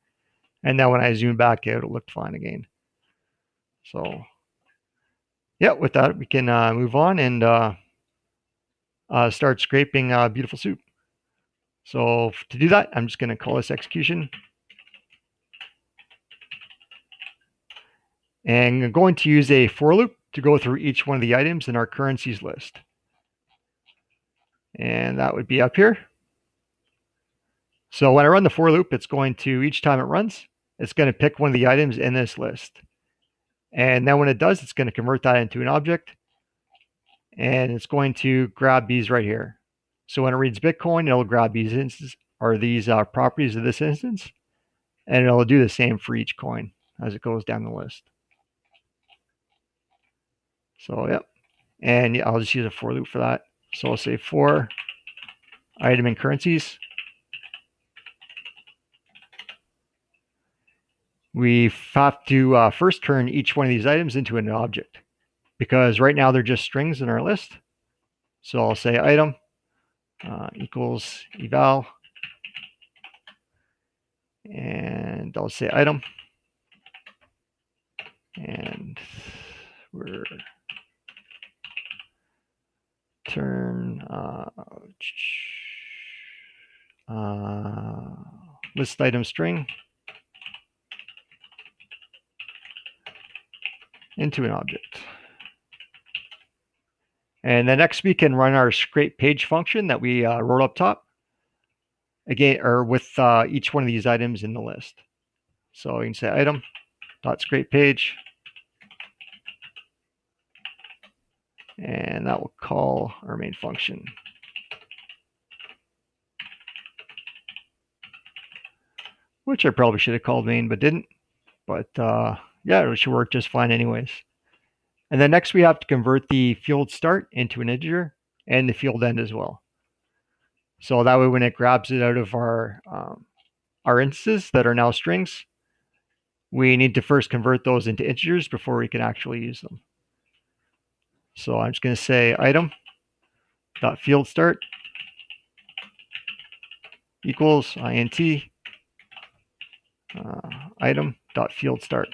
And then when I zoomed back out, it looked fine again. So yeah, with that, we can move on and start scraping beautiful soup. So to do that, I'm just going to call this execution. And I'm going to use a for loop to go through each one of the items in our currencies list. And that would be up here. So when I run the for loop, it's going to, each time it runs, it's going to pick one of the items in this list. And then when it does, it's going to convert that into an object. And it's going to grab these right here. So when it reads Bitcoin, it'll grab these instances or these properties of this instance. And it'll do the same for each coin as it goes down the list. So, yep. And yeah, I'll just use a for loop for that. So I'll say for item in currencies. We have to first turn each one of these items into an object because right now they're just strings in our list. So I'll say item equals eval, and I'll say item, and we're turn list item string into an object. And then next we can run our scrape page function that we wrote up top again, or with each one of these items in the list. So you can say item dot scrape page, and that will call our main function. Which I probably should have called main, but didn't. But yeah, it should work just fine anyways. And then next we have to convert the field start into an integer and the field end as well. So that way when it grabs it out of our instances that are now strings, we need to first convert those into integers before we can actually use them. So I'm just going to say item dot field start equals int item dot field start,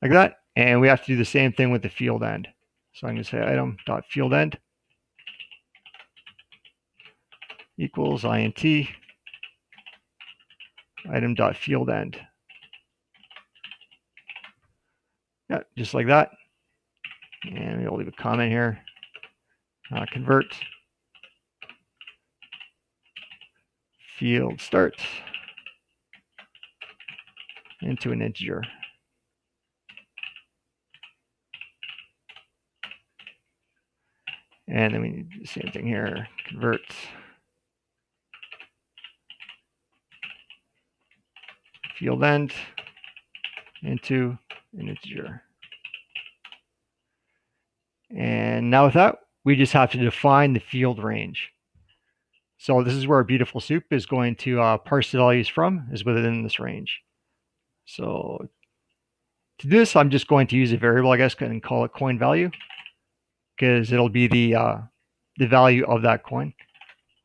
like that. And we have to do the same thing with the field end. So I'm going to say item dot field end equals int item dot field end. Yeah, just like that. And we'll leave a comment here. Convert field start into an integer. And then we need the same thing here. Convert field end into an integer. And now with that, we just have to define the field range. So this is where our beautiful soup is going to parse the values from, is within this range. So to do this, I'm just going to use a variable, I guess, and call it coin value, because it'll be the value of that coin.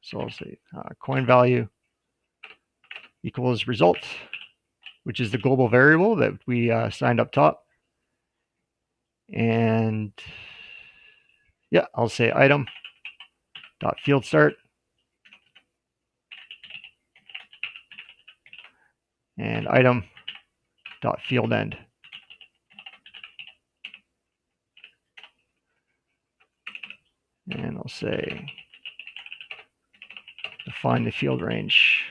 So I'll say coin value equals result, which is the global variable that we signed up top. And yeah, I'll say item dot field start and item dot field end. And I'll say define the field range.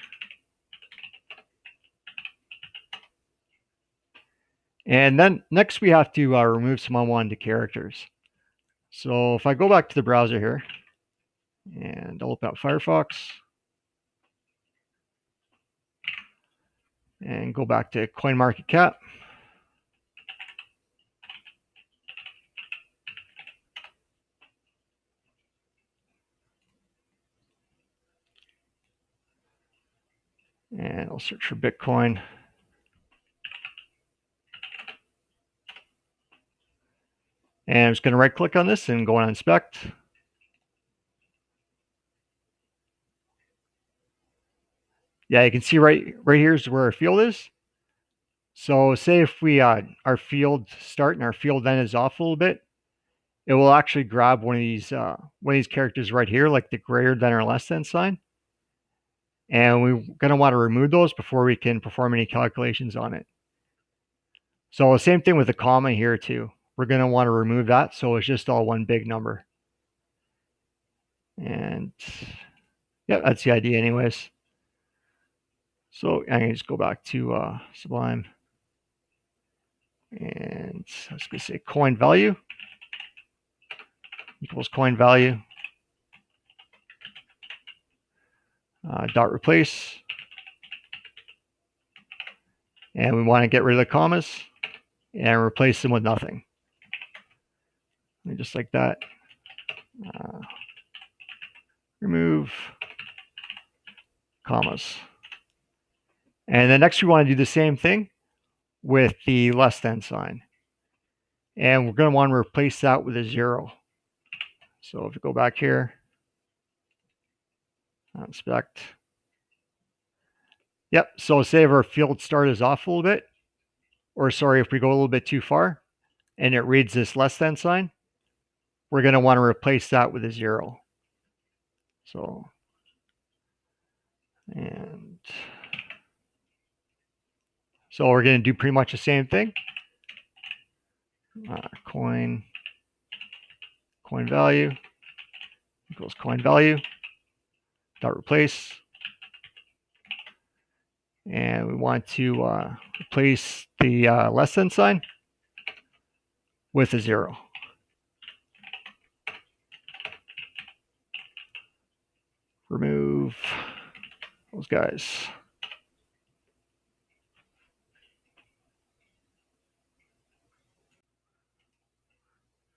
And then next we have to remove some unwanted characters. So if I go back to the browser here and I'll open up Firefox and go back to CoinMarketCap. And I'll search for Bitcoin. And I'm just going to right click on this and go on inspect. Yeah, you can see right here is where our field is. So say if we our field start and our field end is off a little bit, it will actually grab one of these characters right here, like the greater than or less than sign. And we're going to want to remove those before we can perform any calculations on it. So same thing with the comma here too. We're going to want to remove that so it's just all one big number. And yeah, that's the idea anyways. So I can just go back to Sublime. And I was going to say coin value equals coin value dot replace. And we want to get rid of the commas and replace them with nothing. And just like that. Remove commas. And then next we want to do the same thing with the less than sign. And we're going to want to replace that with a 0. So if we go back here, inspect. Yep, so say if our field start is off a little bit, or sorry, if we go a little bit too far and it reads this less than sign, we're going to want to replace that with a 0. So, and so we're going to do pretty much the same thing. Coin value equals coin value dot replace. And we want to replace the less than sign with a 0. Remove those guys.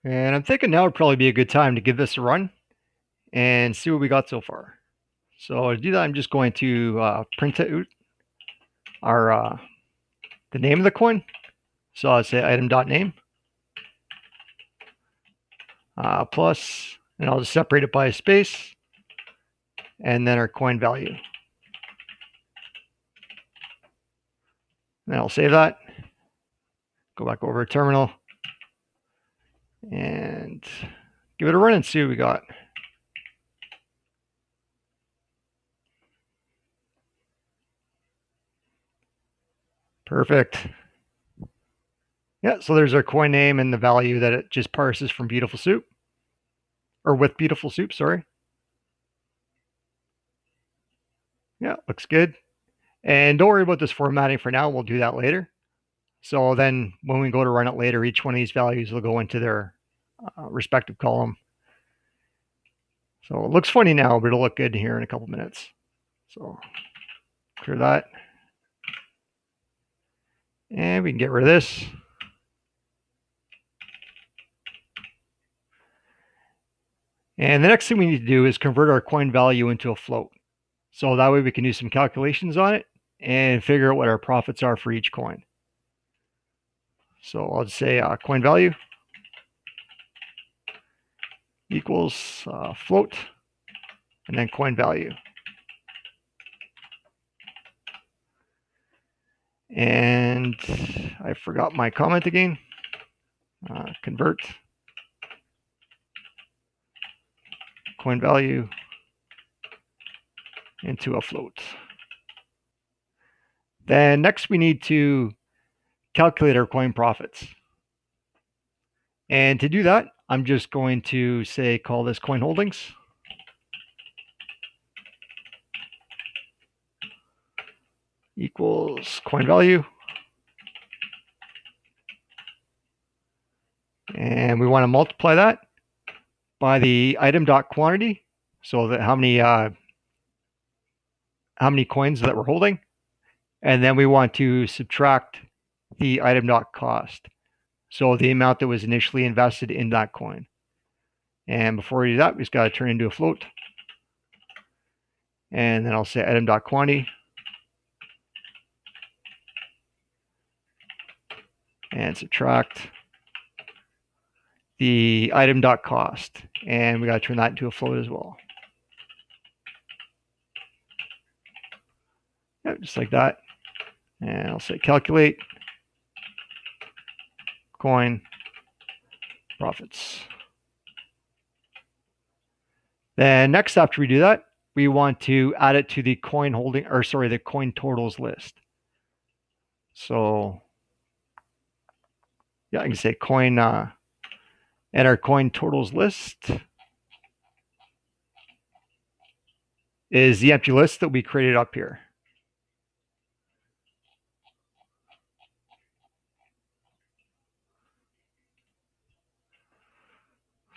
And I'm thinking now would probably be a good time to give this a run and see what we got so far. So to do that, I'm just going to print out our the name of the coin. So I'll say item.name plus, and I'll just separate it by a space, and then our coin value. And I'll save that. Go back over to terminal and give it a run and see what we got. Perfect. Yeah, so there's our coin name and the value that it just parses from Beautiful Soup. Or with Beautiful Soup, sorry. Yeah, looks good. And don't worry about this formatting for now. We'll do that later. So then when we go to run it later, each one of these values will go into their respective column. So it looks funny now, but it'll look good here in a couple minutes. So clear that. And we can get rid of this. And the next thing we need to do is convert our coin value into a float. So that way we can do some calculations on it and figure out what our profits are for each coin. So I'll just say coin value equals float and then coin value. And I forgot my comment again. Convert coin value into a float. Then next we need to calculate our coin profits. And to do that, I'm just going to say call this coin holdings. Equals coin value. And we want to multiply that by the item.quantity, so that how many coins that we're holding. And then we want to subtract the item.cost, so the amount that was initially invested in that coin. And before we do that, we just got to turn into a float. And then I'll say item.quantity and subtract the item.cost. And we got to turn that into a float as well. Yep, just like that. And I'll say calculate coin profits. Then next, after we do that, we want to add it to the coin holding, or sorry, the coin totals list. So yeah, I can say coin, and our coin totals list is the empty list that we created up here.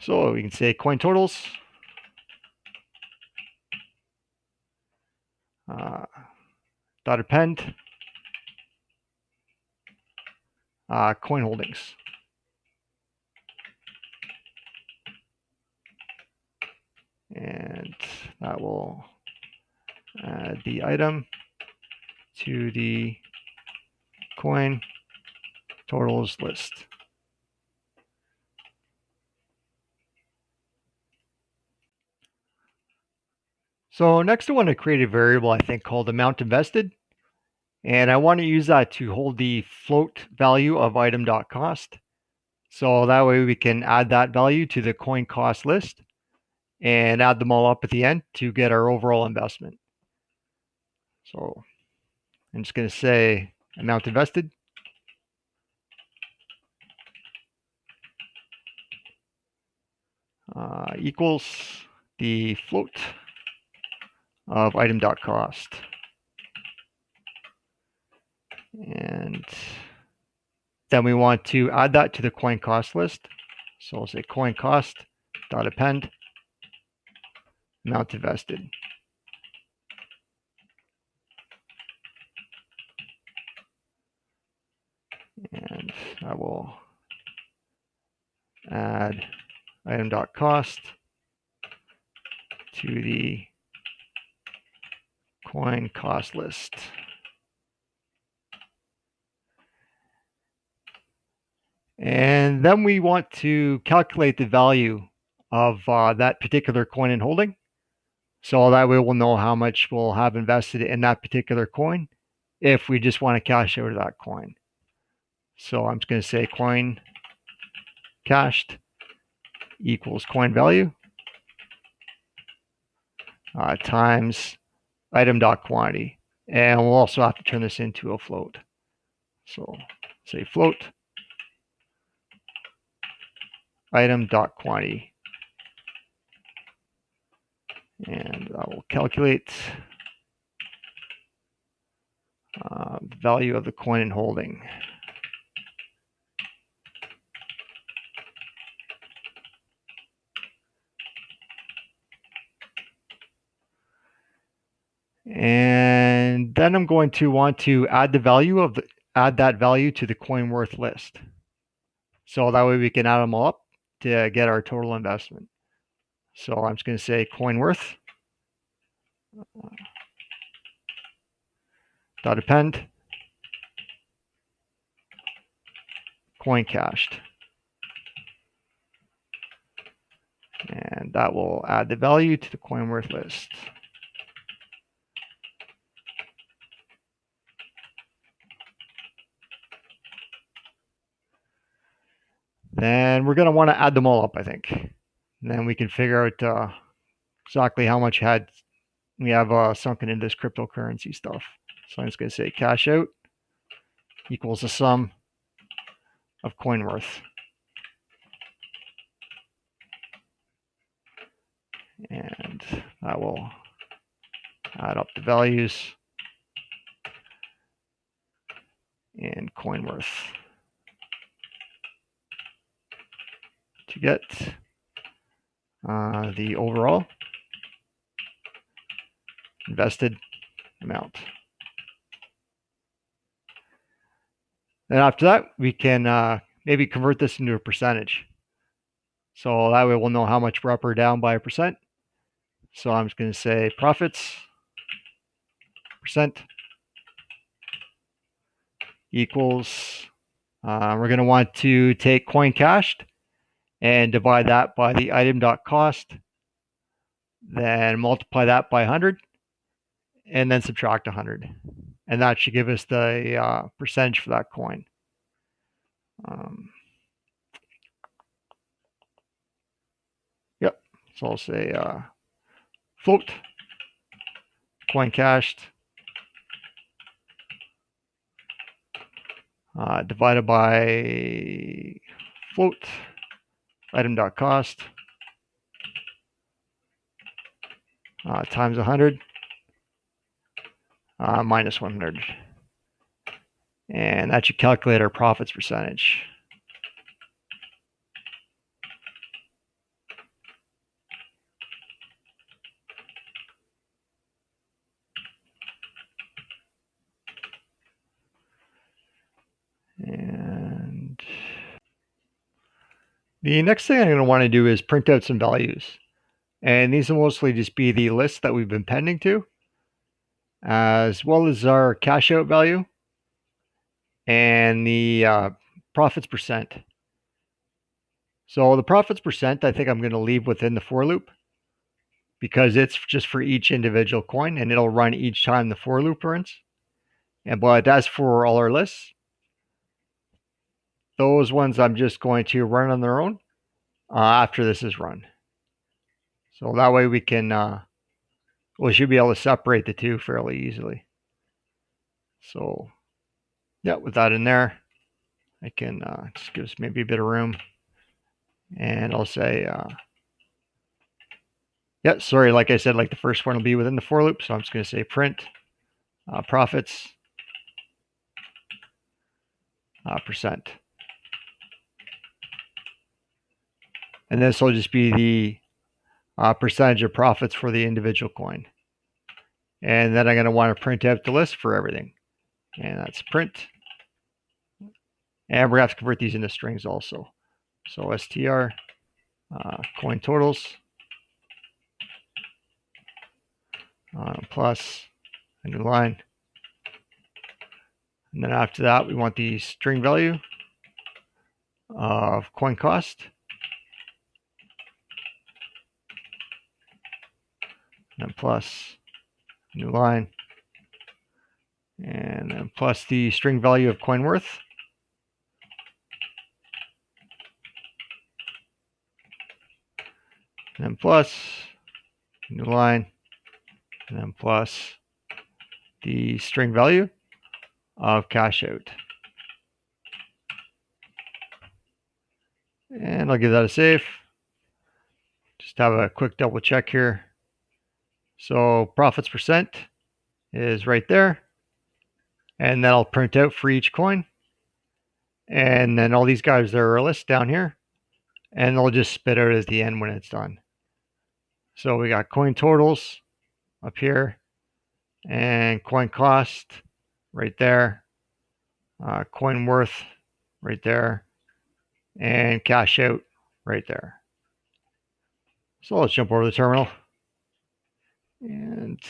So we can say coin totals, dot append, coin holdings. And that will add the item to the coin totals list. So next I want to create a variable, I think, called amount invested. And I want to use that to hold the float value of item.cost. So that way we can add that value to the coin cost list and add them all up at the end to get our overall investment. So I'm just going to say amount invested equals the float of item.cost. And then we want to add that to the coin cost list. So I'll say coin cost dot append amount invested. And I will add item.cost to the coin cost list. And then we want to calculate the value of that particular coin in holding. So that way we'll know how much we'll have invested in that particular coin if we just want to cash out of that coin. So I'm just going to say coin cashed equals coin value times item.quantity. And we'll also have to turn this into a float. So say float item.quantity. And I will calculate the value of the coin in holding. And then I'm going to want to add the value of add that value to the coin worth list. So that way we can add them all up to get our total investment. So I'm just going to say coin worth dot append coin cashed. And that will add the value to the coin worth list. Then we're going to want to add them all up, I think. And then we can figure out exactly how much we have sunken into this cryptocurrency stuff. So I'm just going to say cash out equals the sum of coin worth. And I will add up the values in coin worth to get the overall invested amount. And after that, we can maybe convert this into a percentage. So that way we'll know how much we're up or down by a percent. So I'm just going to say profits percent equals We're going to want to take coin cached and divide that by the item.cost, then multiply that by 100, and then subtract 100. And that should give us the percentage for that coin. Yep. So I'll say float coin cached divided by float item.cost times 100 minus 100. And that should calculate our profits percentage. And the next thing I'm going to want to do is print out some values. And these will mostly just be the lists that we've been pending to, as well as our cash out value and the profits percent. So the profits percent, I think I'm going to leave within the for loop because it's just for each individual coin and it'll run each time the for loop runs. But as for all our lists, those ones I'm just going to run on their own after this is run. So that way we can, we should be able to separate the two fairly easily. So yeah, with that in there, I can just give us maybe a bit of room. And I'll say, yeah, sorry, like I said, like the first one will be within the for loop. So I'm just going to say print profits percent. And this will just be the percentage of profits for the individual coin. And then I'm going to want to print out the list for everything. And that's print. And we're going to have to convert these into strings also. So str coin totals plus a new line. And then after that, we want the string value of coin cost. And plus new line. And then plus the string value of coin worth. And then plus new line. And then plus the string value of cash out. And I'll give that a save. Just have a quick double check here. So profits percent is right there. And that'll print out for each coin. And then all these guys are listed down here. And they'll just spit out at the end when it's done. So we got coin totals up here. And coin cost right there. Coin worth right there. And cash out right there. So let's jump over to the terminal. And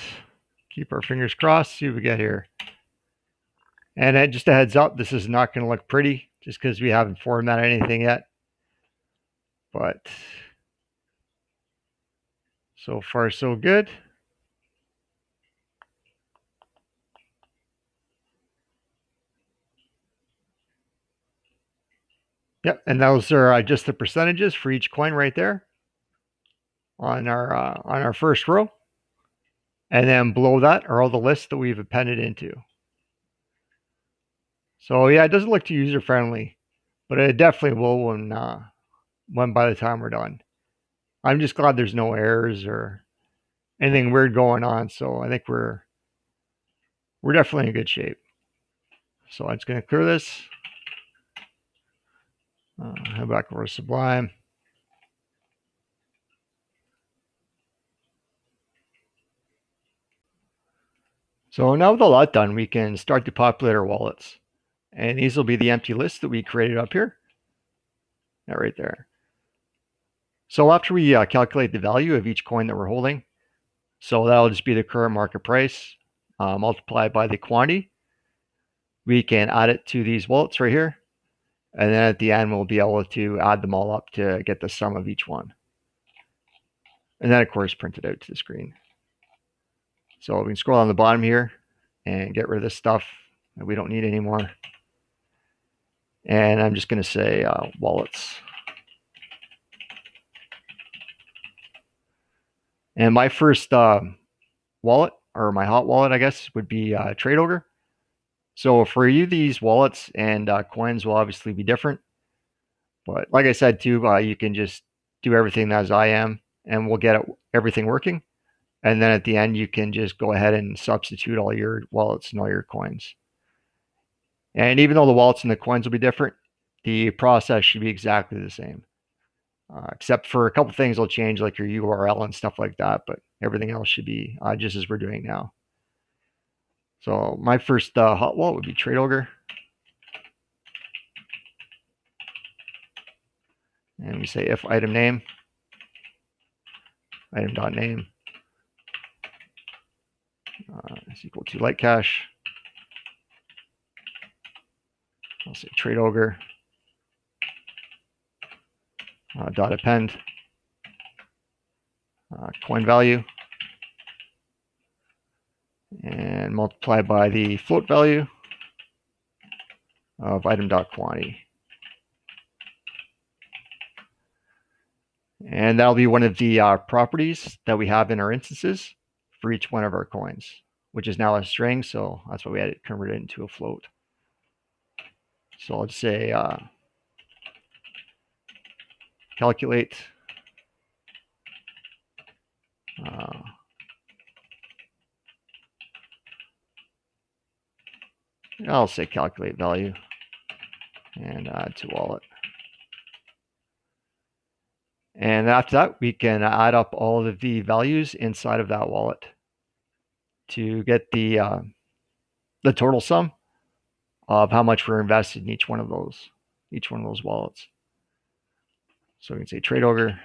keep our fingers crossed, see what we get here. And just a heads up, this is not going to look pretty just because we haven't formatted anything yet. But so far, so good. Yep, and those are just the percentages for each coin right there on our first row. And then below that are all the lists that we've appended into. So yeah, it doesn't look too user friendly, but it definitely will when by the time we're done. I'm just glad there's no errors or anything weird going on. So I think we're definitely in good shape. So I'm just going to clear this. Head back over to Sublime. So now with all that done, we can start to populate our wallets. And these will be the empty lists that we created up here. That right there. So after we calculate the value of each coin that we're holding, so that'll just be the current market price multiplied by the quantity, we can add it to these wallets right here. And then at the end, we'll be able to add them all up to get the sum of each one. And then, of course, print it out to the screen. So we can scroll on the bottom here and get rid of this stuff that we don't need anymore. And I'm just going to say wallets. And my first wallet, or my hot wallet, I guess, would be TradeOgre. So for you, these wallets and coins will obviously be different. But like I said, too, you can just do everything as I am, and we'll get everything working. And then at the end, you can just go ahead and substitute all your wallets and all your coins. And even though the wallets and the coins will be different, the process should be exactly the same. Except for a couple things will change, like your URL and stuff like that, but everything else should be just as we're doing now. So my first hot wallet would be TradeOgre. And we say if item name, item.name is equal to Lightcash. I'll say TradeOgre dot append coin value and multiply by the float value of item.quantity. And that'll be one of the properties that we have in our instances for each one of our coins, which is now a string, so that's why we had it converted into a float. So let's say calculate I'll say calculate value and add to wallet. And after that, we can add up all of the values inside of that wallet to get the total sum of how much we're invested in each one of those wallets. So we can say TradeOgre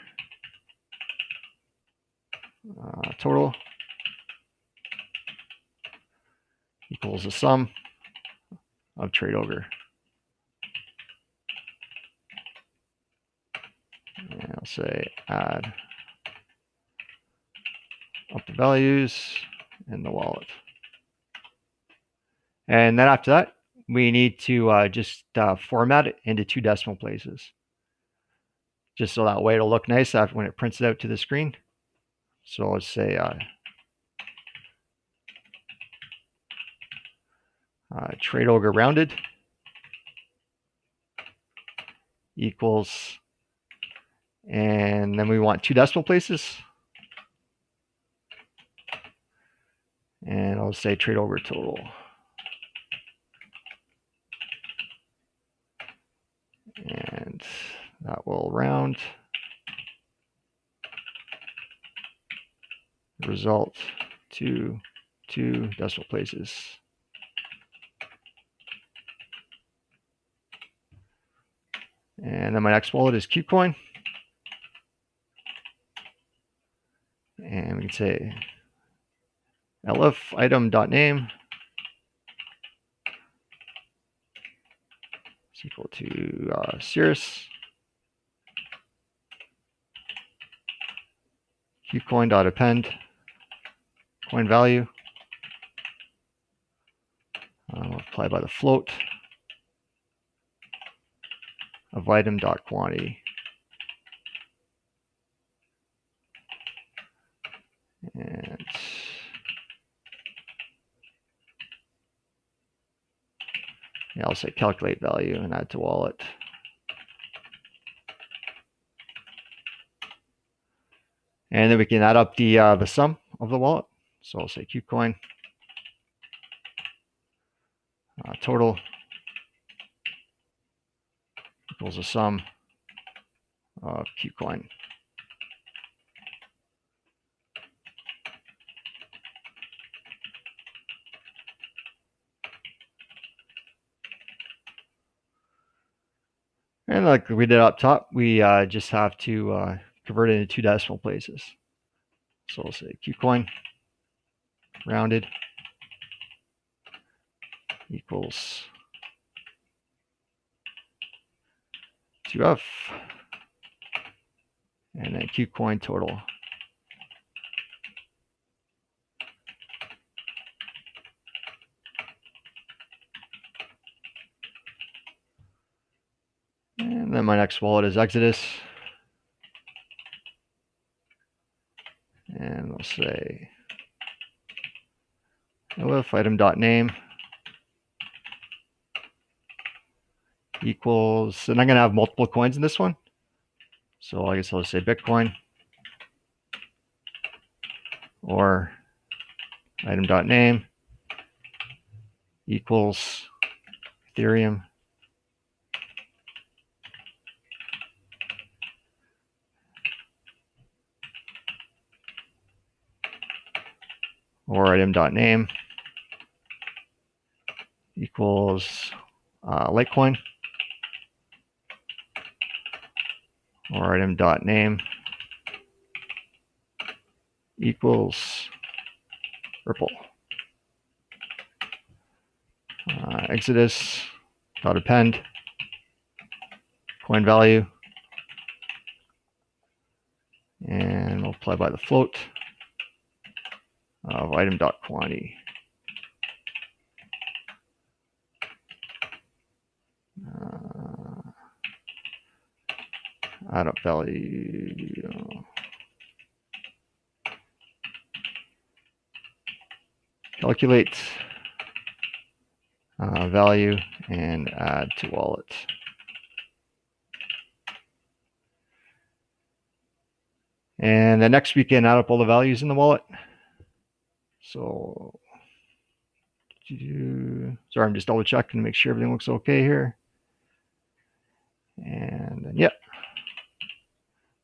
total equals the sum of TradeOgre. And I'll say add up the values in the wallet. And then after that, we need to just format it into 2 decimal places. Just so that way it'll look nice after when it prints it out to the screen. So let's say TradeOgre rounded equals, and then we want 2 decimal places. And I'll say TradeOgre total. And that will round the result to 2 decimal places. And then my next wallet is KuCoin. And we can say elif item.name is equal to Cirrus KuCoin.append coin value multiplied by the float of item.quantity. And yeah, I'll say calculate value and add to wallet. And then we can add up the sum of the wallet. So I'll say KuCoin total equals the sum of KuCoin. And like we did up top, we just have to convert it into 2 decimal places. So I'll say KuCoin rounded equals 2F, and then Qcoin total. And then my next wallet is Exodus. And we'll say if item.name equals, and I'm going to have multiple coins in this one. So I guess I'll just say Bitcoin or item.name equals Ethereum or item.name equals Litecoin or item.name equals Ripple. Exodus dot append coin value and multiply by the float of item.quantity. Add up value. Calculate value and add to wallet. And then next we can add up all the values in the wallet. So, sorry, I'm just double checking to make sure everything looks okay here. And then, yep.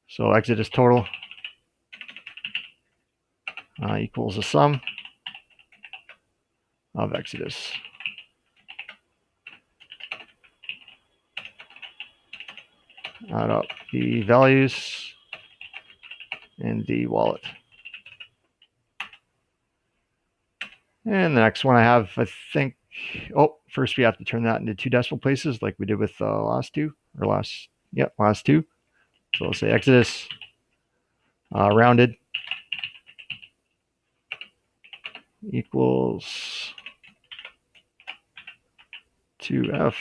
So Exodus total equals the sum of Exodus. Add up the values in the wallet. And the next one I have, I think, first we have to turn that into 2 decimal places like we did with the last two. So I'll say Exodus rounded equals 2F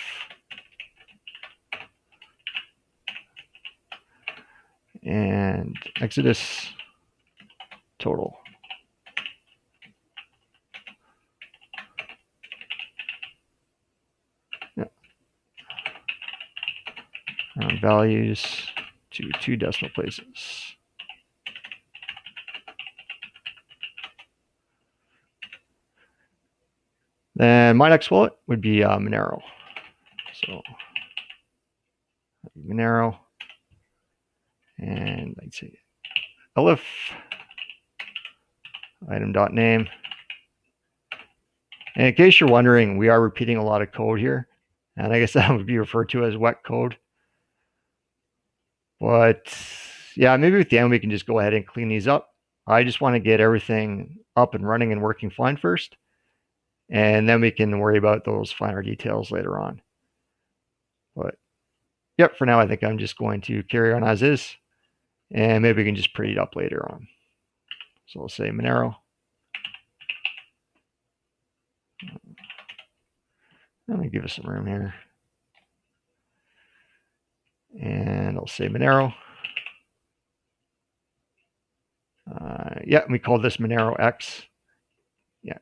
and Exodus total. Values to 2 decimal places. Then my next wallet would be Monero. So Monero, and I'd say elif item.name. And in case you're wondering, we are repeating a lot of code here, and I guess that would be referred to as wet code. But yeah, maybe at the end we can just go ahead and clean these up. I just want to get everything up and running and working fine first, and then we can worry about those finer details later on. But yep, for now I think I'm just going to carry on as is, and maybe we can just pretty it up later on. So we'll say Monero. Let me give us some room here. And I'll say Monero. Yeah, we call this Monero X. Yeah,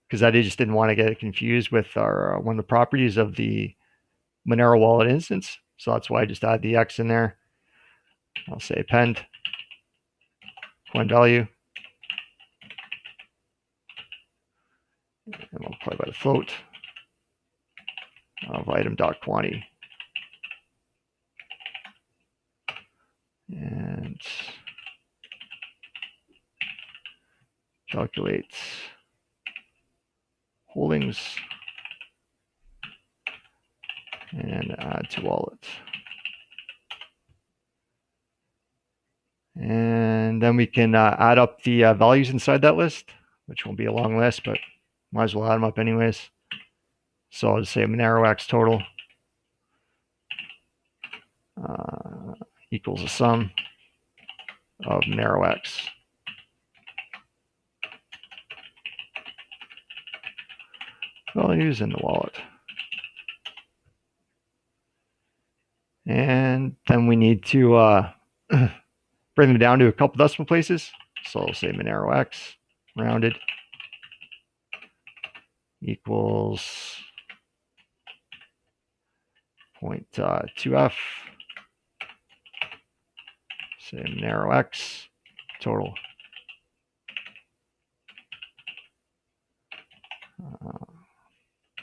because I just didn't want to get it confused with our one of the properties of the Monero wallet instance. So that's why I just add the X in there. I'll say append coin value. And multiply by the float of item.quantity. And calculate holdings and add to wallet. And then we can add up the values inside that list, which won't be a long list, but might as well add them up anyways. So I'll just say Monero X total equals the sum of Monero X. Values in the wallet. And then we need to bring them down to a couple decimal places. So I'll say Monero X rounded equals 0.2F. Say Monero X total.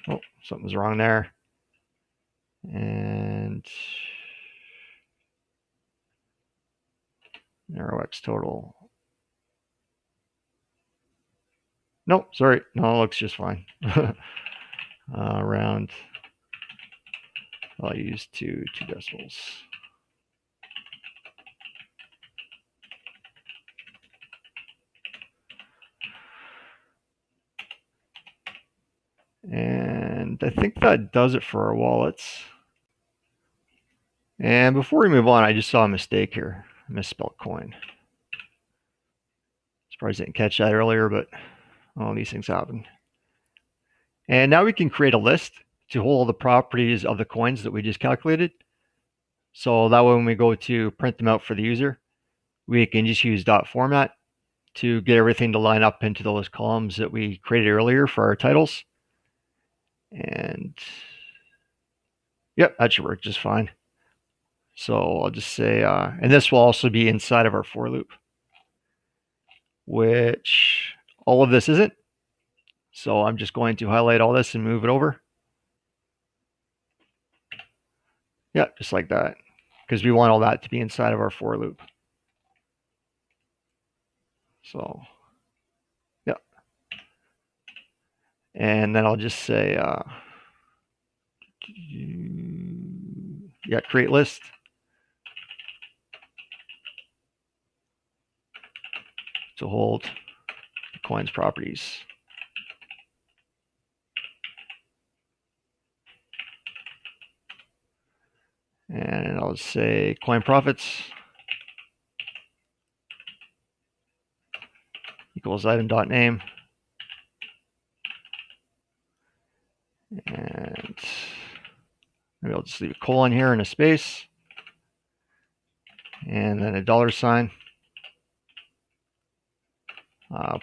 Oh, something's wrong there. And Monero X total. Nope, sorry. No, it looks just fine. Round values to 2 decimals. And I think that does it for our wallets. And before we move on, I just saw a mistake here. I misspelled coin. Surprised I didn't catch that earlier, but all these things happen. And now we can create a list to hold all the properties of the coins that we just calculated. So that way when we go to print them out for the user, we can just use .format to get everything to line up into those columns that we created earlier for our titles. And yep, that should work just fine. So I'll just say, and this will also be inside of our for loop, which all of this isn't. So I'm just going to highlight all this and move it over. Yeah, just like that, because we want all that to be inside of our for loop. So, yeah. And then I'll just say, yeah, create list. To hold the coins properties. And I'll say coin profits equals item.name. And maybe I'll just leave a colon here and a space. And then a $sign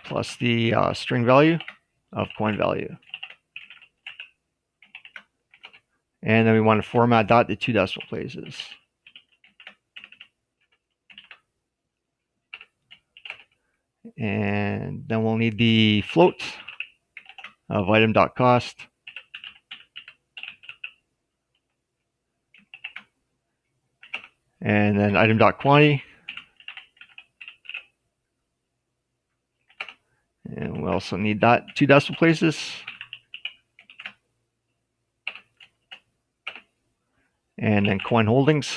plus the string value of coin value. And then we want to format that to 2 decimal places. And then we'll need the float of item.cost. And then item.quantity. And we also need that 2 decimal places. And then coin holdings.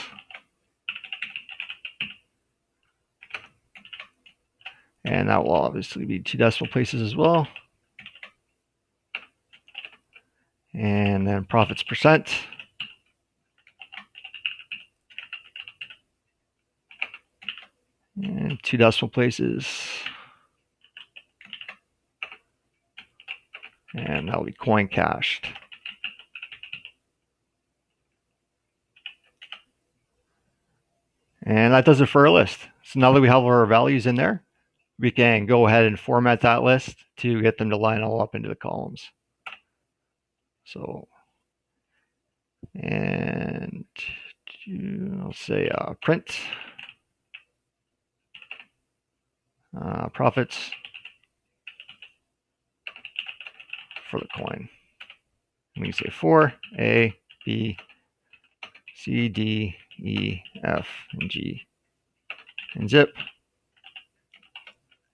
And that will obviously be 2 decimal places as well. And then profits percent. And 2 decimal places. And that'll be coin cached. And that does it for our list. So now that we have our values in there, we can go ahead and format that list to get them to line all up into the columns. So, and I'll say print profits for the coin. And we can say for A, B, C, D, E, F, and G, and zip.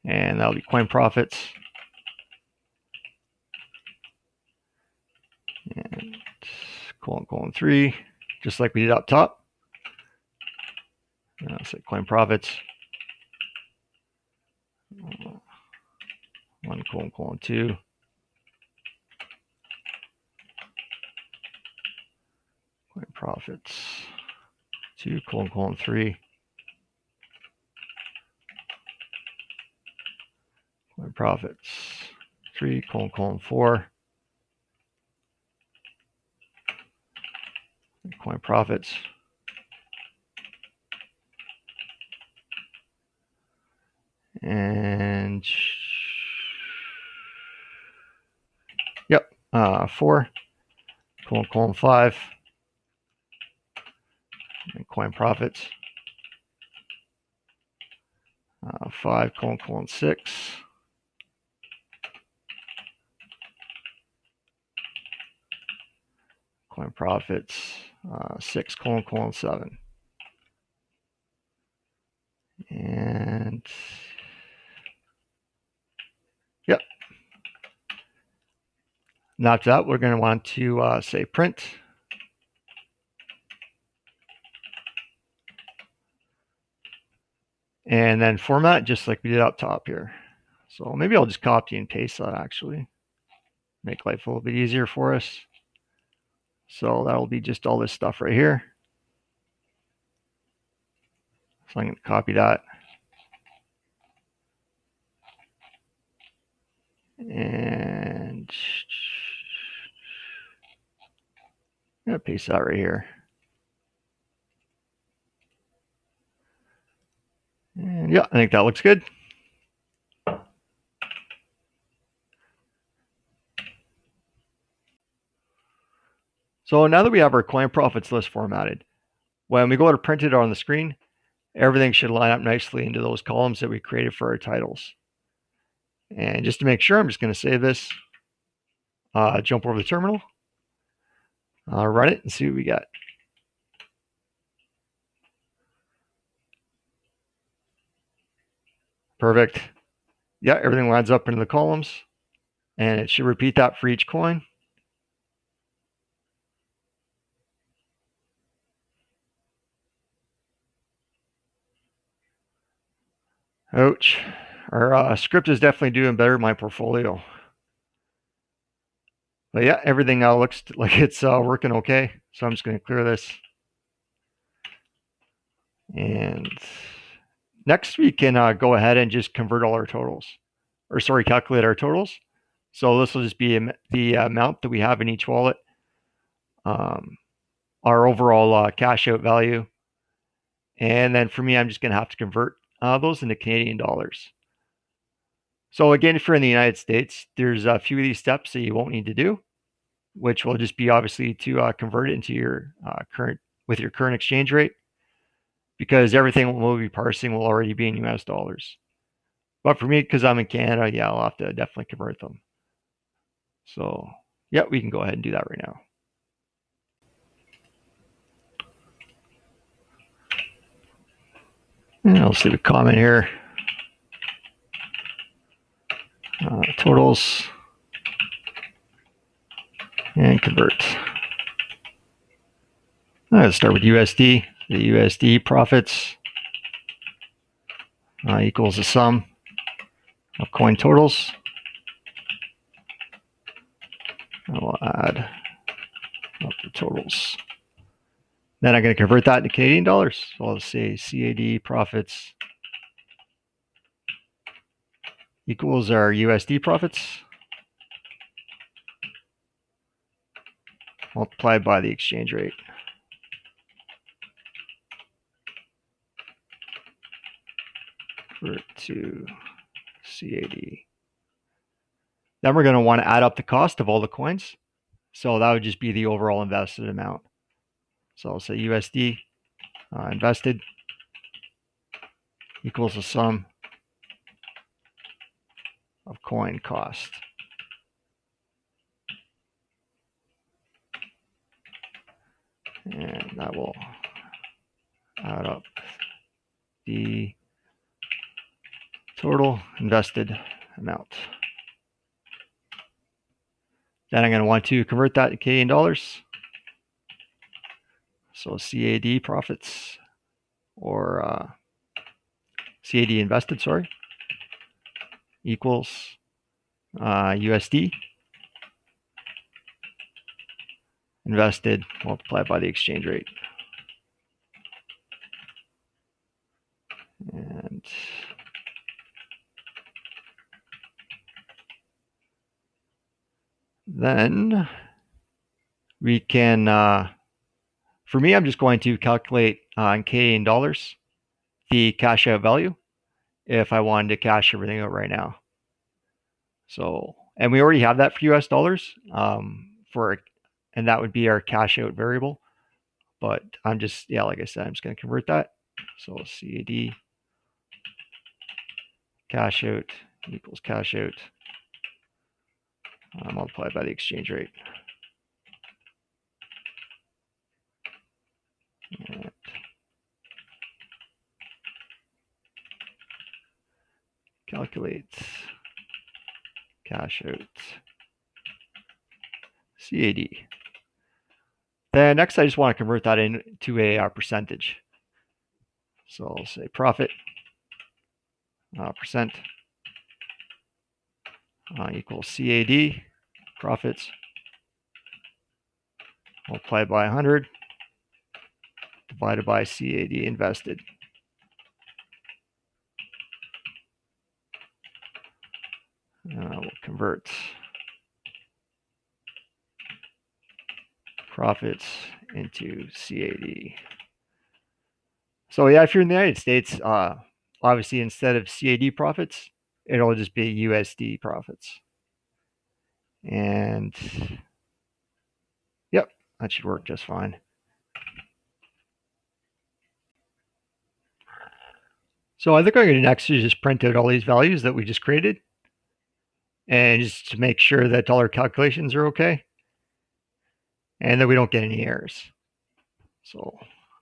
And that'll be coin profits. And colon 3, just like we did up top. And I'll say coin profits. 1 colon 2. Coin profits. 2, colon, colon, 3. Coin profits. 3, colon, colon, 4. Coin profits. And yep, 4, colon, colon, 5. And coin profits. 5, colon, colon, 6. Coin profits. 6, colon, colon, 7. And yep. Now after that, we're going to want to say print. And then format just like we did up top here. So maybe I'll just copy and paste that actually. Make life a little bit easier for us. So that'll be just all this stuff right here. So I'm going to copy that. And I'm going to paste that right here. And yeah, I think that looks good. So now that we have our coin profits list formatted, when we go to print it on the screen, everything should line up nicely into those columns that we created for our titles. And just to make sure, I'm just going to save this, jump over the terminal, run it, and see what we get. Perfect. Yeah, everything lines up into the columns, and it should repeat that for each coin. Ouch. Our script is definitely doing better in my portfolio. But yeah, everything now looks like it's working okay. So I'm just going to clear this. And next we can go ahead and just convert all our totals. Or sorry, calculate our totals. So this will just be the amount that we have in each wallet. Our overall cash out value. And then for me, I'm just going to have to convert those into Canadian dollars. So again, if you're in the United States, there's a few of these steps that you won't need to do, which will just be obviously to convert it into your current exchange rate, because everything we'll be parsing will already be in US dollars. But for me, because I'm in Canada, yeah, I'll have to definitely convert them. So yeah, we can go ahead and do that right now. And I'll leave a comment here. Totals and convert. Let's start with USD. The USD profits equals the sum of coin totals. I will add up the totals. Then I'm going to convert that into Canadian dollars. So I'll say CAD profits equals our USD profits multiplied by the exchange rate. Convert to CAD. Then we're going to want to add up the cost of all the coins. So that would just be the overall invested amount. So I'll say USD invested equals the sum of coin cost. And that will add up the total invested amount. Then I'm going to want to convert that to Canadian dollars. So CAD profits, or CAD invested, sorry, equals USD invested multiplied by the exchange rate. then we can, for me, I'm just going to calculate in Canadian dollars the cash out value if I wanted to cash everything out right now. So, and we already have that for US dollars and that would be our cash out variable. But I'm just, yeah, like I said, I'm just going to convert that. So CAD cash out equals cash out multiplied by the exchange rate. And calculate cash out CAD. Then next, I just want to convert that into a percentage. So I'll say profit percent equals CAD profits multiplied by 100 divided by CAD invested. We'll convert profits into CAD. So yeah, if you're in the United States, obviously instead of CAD profits, it'll just be USD profits. And yep, that should work just fine. So I think what I'm going to do next is just print out all these values that we just created, and just to make sure that all our calculations are okay and that we don't get any errors. So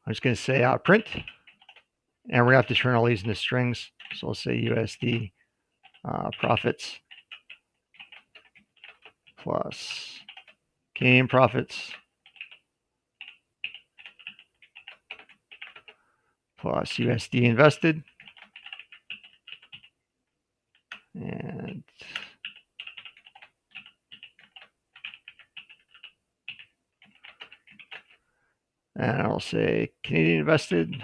I'm just going to say print, and we're going to have to turn all these into strings. So I'll say USD profits plus Canadian profits plus USD invested, and I'll say Canadian invested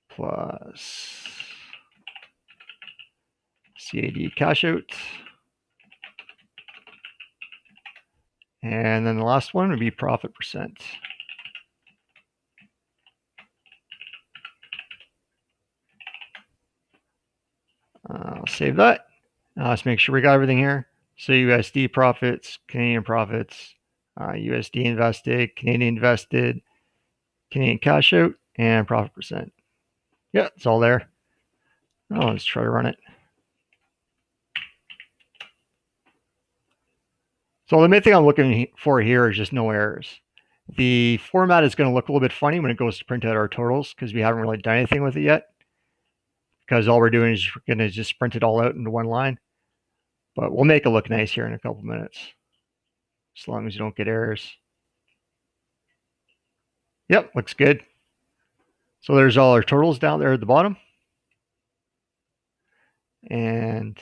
plus CAD cash out. And then the last one would be profit percent. I'll save that. Let's make sure we got everything here. So USD profits, Canadian profits, USD invested, Canadian invested, Canadian cash out, and profit percent. Yeah, it's all there. Oh, let's try to run it. So the main thing I'm looking for here is just no errors. The format is going to look a little bit funny when it goes to print out our totals because we haven't really done anything with it yet. Because all we're doing is we're going to just print it all out into one line. But we'll make it look nice here in a couple minutes, as long as you don't get errors. Yep, looks good. So there's all our totals down there at the bottom. And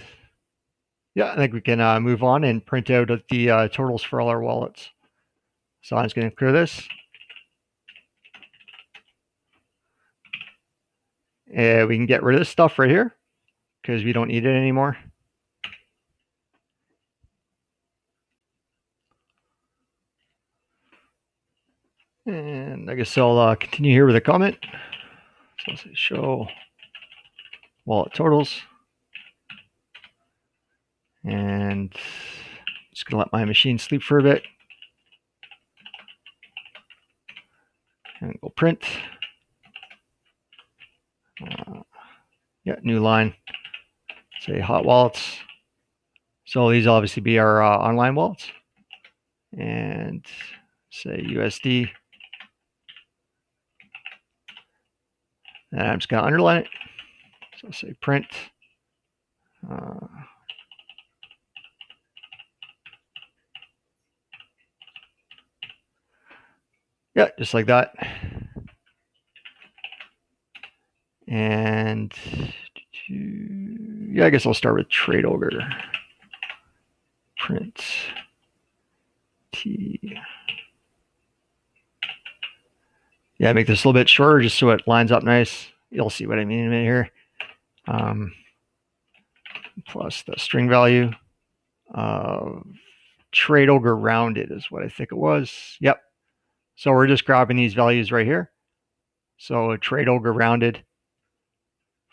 yeah, I think we can move on and print out the totals for all our wallets. So I'm just going to clear this. And we can get rid of this stuff right here because we don't need it anymore. And I guess I'll continue here with a comment. So I'll say show wallet totals. And just going to let my machine sleep for a bit. And go print. Yeah, new line. Say hot wallets. So these obviously be our online wallets. And say USD. And I'm just going to underline it. So I'll say print. Yeah, just like that. And yeah, I guess I'll start with Trade Ogre. Print T Yeah, make this a little bit shorter just so it lines up nice. You'll see what I mean in a minute here. Plus the string value of trade ogre rounded is what I think it was. Yep. So we're just grabbing these values right here. So trade ogre rounded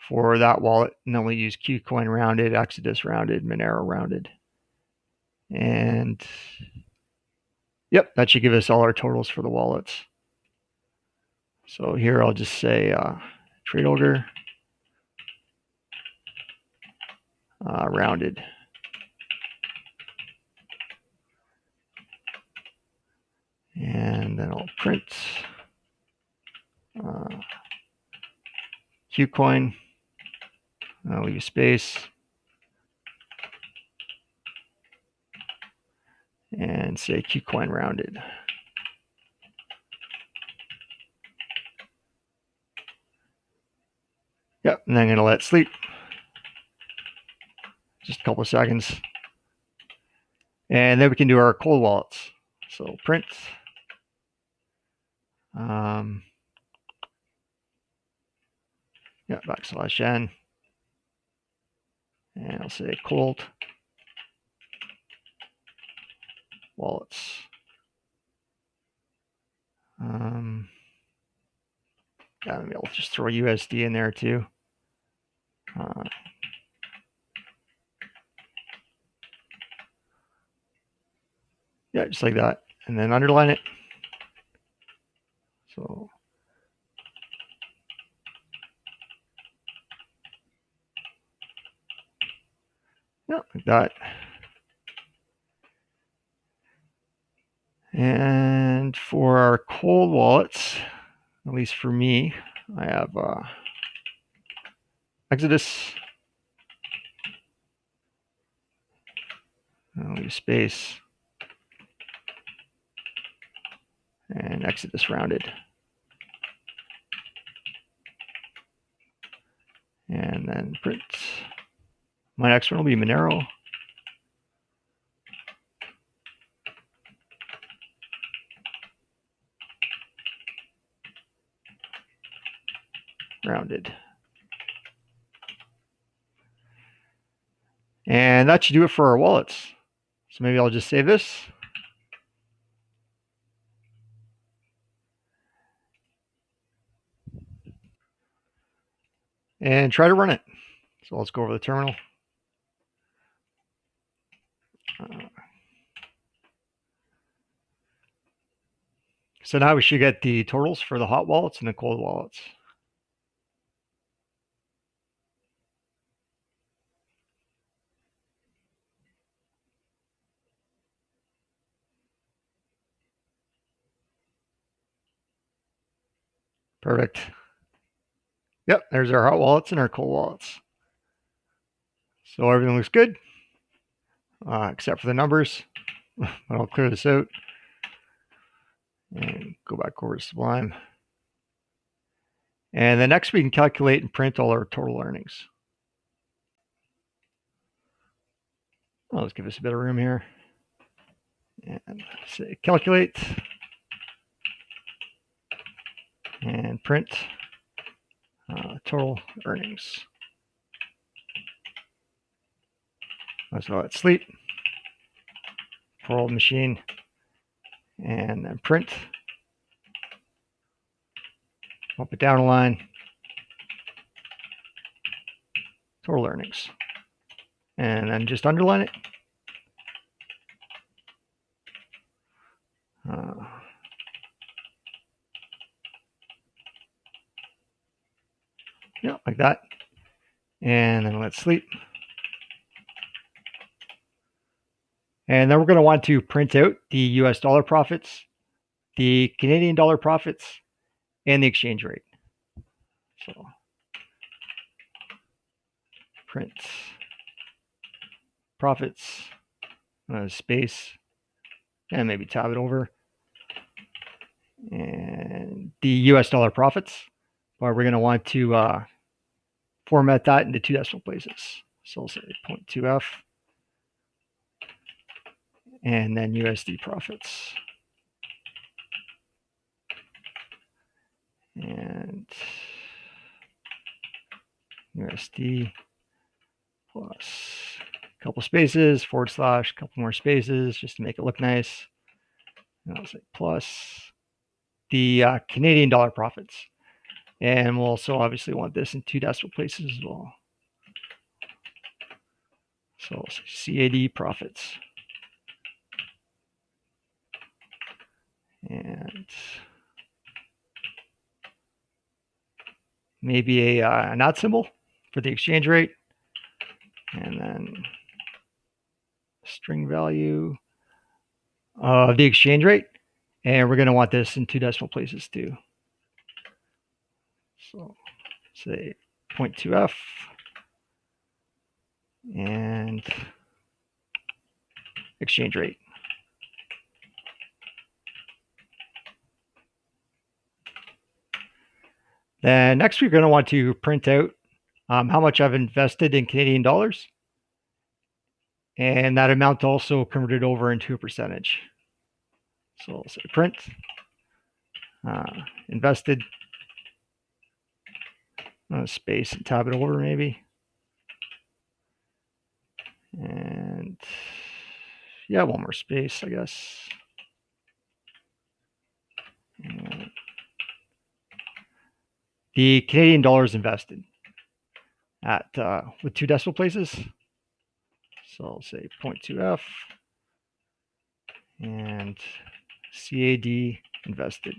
for that wallet, and then we use Qcoin rounded, Exodus rounded, Monero rounded. And yep, that should give us all our totals for the wallets. So here I'll just say trade ogre rounded. And then I'll print Qcoin. I'll use space. And say Qcoin rounded. Yep, and then I'm going to let it sleep. Just a couple of seconds. And then we can do our cold wallets. So print. Yeah, \n. And I'll say cold wallets. Yeah, maybe I'll just throw USD in there too. Yeah, just like that. And then underline it. So yeah, like that. And for our cold wallets, at least for me, I have Exodus. I'll use space. And Exodus rounded. And then print. My next one will be Monero. Rounded. And that should do it for our wallets. So maybe I'll just save this. And try to run it. So let's go over the terminal. So now we should get the totals for the hot wallets and the cold wallets. Perfect. Yep, there's our hot wallets and our cold wallets. So everything looks good, except for the numbers. But I'll clear this out and go back over to Sublime. And then next we can calculate and print all our total earnings. Well, let's give this a bit of room here. And say calculate and print total earnings. Let's let it sleep. For old machine. And then print. Up it down a line. Total earnings. And then just underline it. Yeah, like that. And then let it sleep. And then we're going to want to print out the US dollar profits, the Canadian dollar profits, and the exchange rate. So print profits, space, and maybe tab it over. And the US dollar profits, but we're going to want to format that into 2 decimal places. So we'll say 0.2F. And then USD profits. USD plus a couple spaces, / a couple more spaces just to make it look nice. And I'll say plus the Canadian dollar profits. And we'll also obviously want this in 2 decimal places as well. So CAD profits. And maybe a not symbol for the exchange rate. And then string value of the exchange rate. And we're going to want this in 2 decimal places too. So say 0.2F and exchange rate. Then next we're going to want to print out how much I've invested in Canadian dollars, and that amount also converted over into a percentage. So I'll say print invested space and tab it over maybe. And yeah, one more space, I guess. And the Canadian dollars invested at with 2 decimal places. So I'll say 0.2F and CAD invested.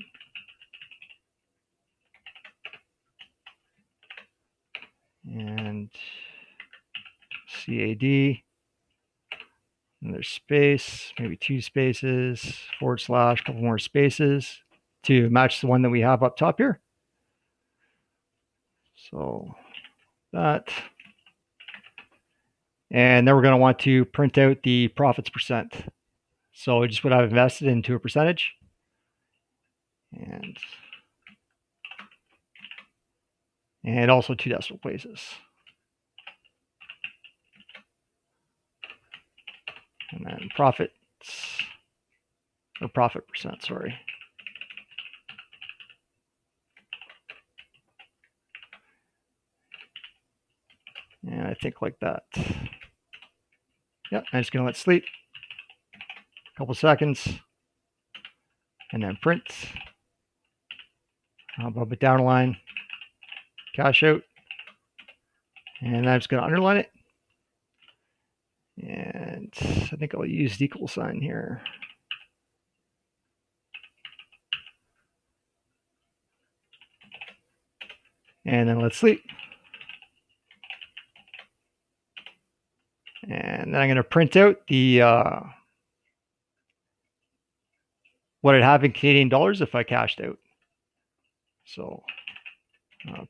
And CAD, and there's space, maybe 2 spaces, / a couple more spaces to match the one that we have up top here. So that. And then we're going to want to print out the profits percent. So just what I've invested into a percentage. And also 2 decimal places. And then profits, or profit percent, sorry. And I think like that. Yep, I'm just going to let it sleep a couple seconds. And then print. I'll bump it down a line. Cash out. And I'm just going to underline it. And I think I'll use the equal sign here. And then let's sleep. And then I'm going to print out the what I'd have in Canadian dollars if I cashed out. So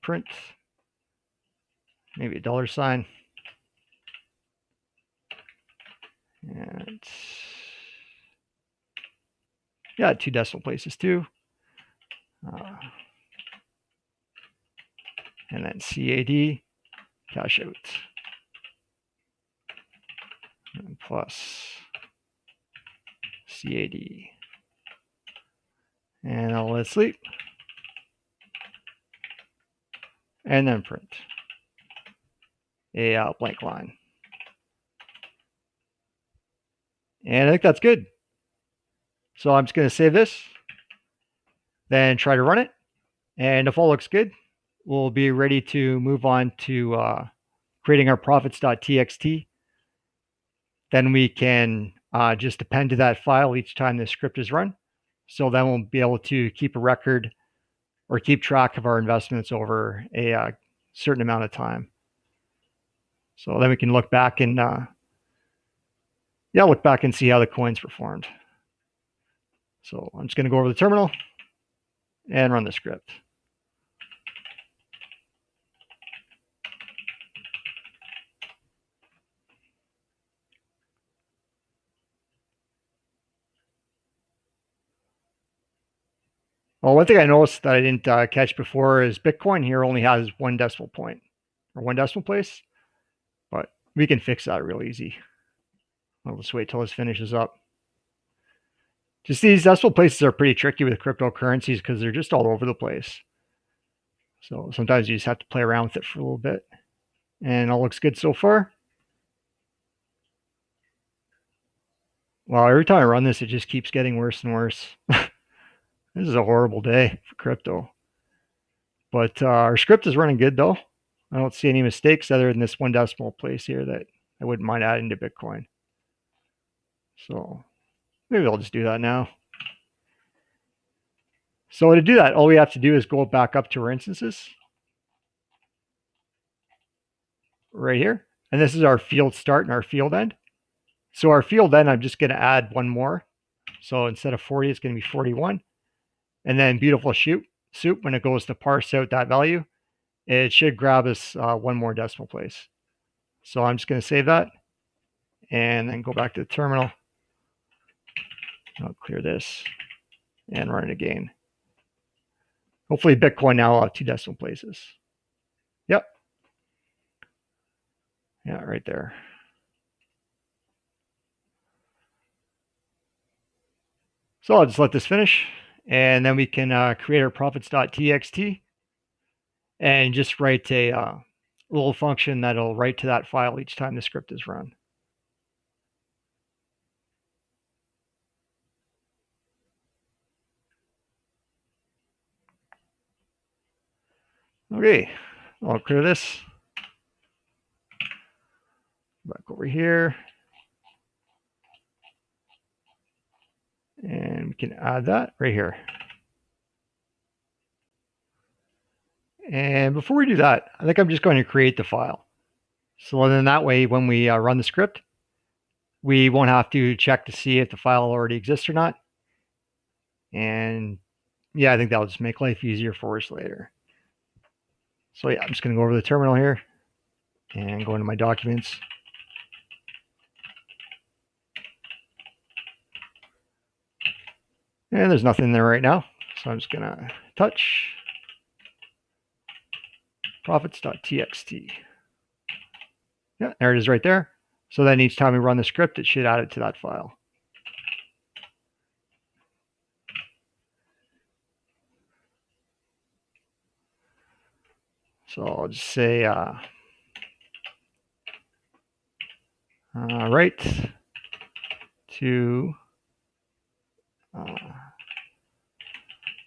print, maybe a dollar sign. And yeah, 2 decimal places too. And then CAD, cash out. And plus CAD. And I'll let it sleep. And then print a blank line. And I think that's good. So I'm just going to save this, then try to run it. And if all looks good, we'll be ready to move on to creating our profits.txt. Then we can just append to that file each time the script is run. So then we'll be able to keep a record or keep track of our investments over a certain amount of time. So then we can look back and look back and see how the coins performed. So I'm just going to go over the terminal and run the script. Well, one thing I noticed that I didn't catch before is Bitcoin here only has 1 decimal point or 1 decimal place, but we can fix that real easy. I'll just wait till this finishes up. Just these decimal places are pretty tricky with cryptocurrencies because they're just all over the place. So sometimes you just have to play around with it for a little bit. And all looks good so far. Well, every time I run this, it just keeps getting worse and worse. This is a horrible day for crypto. But our script is running good though. I don't see any mistakes other than this one decimal place here that I wouldn't mind adding to Bitcoin. So maybe I'll just do that now. So to do that, all we have to do is go back up to our instances right here. And this is our field start and our field end. So our field end, I'm just going to add one more. So instead of 40, it's going to be 41. And then beautiful soup, when it goes to parse out that value, it should grab us one more decimal place. So I'm just going to save that and then go back to the terminal. I'll clear this and run it again. Hopefully Bitcoin now will have 2 decimal places. Yep. Yeah, right there. So I'll just let this finish, and then we can create our profits.txt and just write a little function that'll write to that file each time the script is run. Okay, I'll clear this. Back over here. And we can add that right here. And before we do that, I think I'm just going to create the file. So then that way, when we run the script, we won't have to check to see if the file already exists or not. And yeah, I think that'll just make life easier for us later. So yeah, I'm just going to go over to the terminal here and go into my documents. And there's nothing there right now. So I'm just going to touch profits.txt. Yeah, there it is right there. So then each time we run the script, it should add it to that file. So I'll just say write to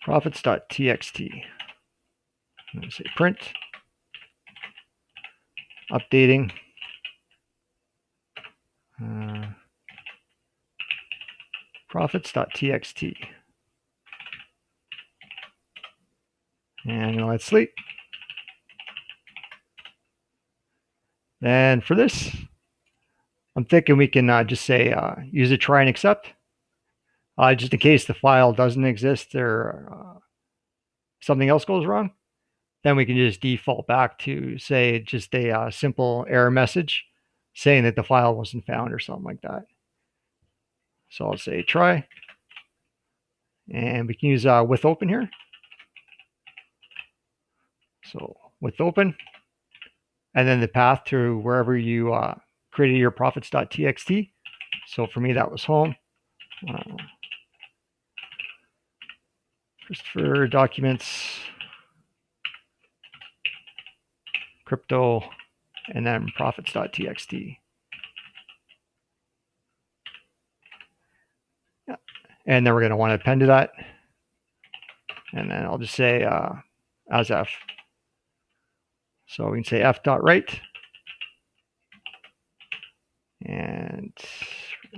profits.txt. I'm going to say print, updating, profits.txt. And let's sleep. Then for this, I'm thinking we can just say use a try and accept, just in case the file doesn't exist or something else goes wrong. Then we can just default back to say just a simple error message saying that the file wasn't found or something like that. So I'll say try, and we can use with open here. So with open, and then the path to wherever you created your profits.txt. So for me, that was home. Christopher documents, crypto, and then profits.txt. Yeah. And then we're going to want to append to that. And then I'll just say as f. So we can say f.write. And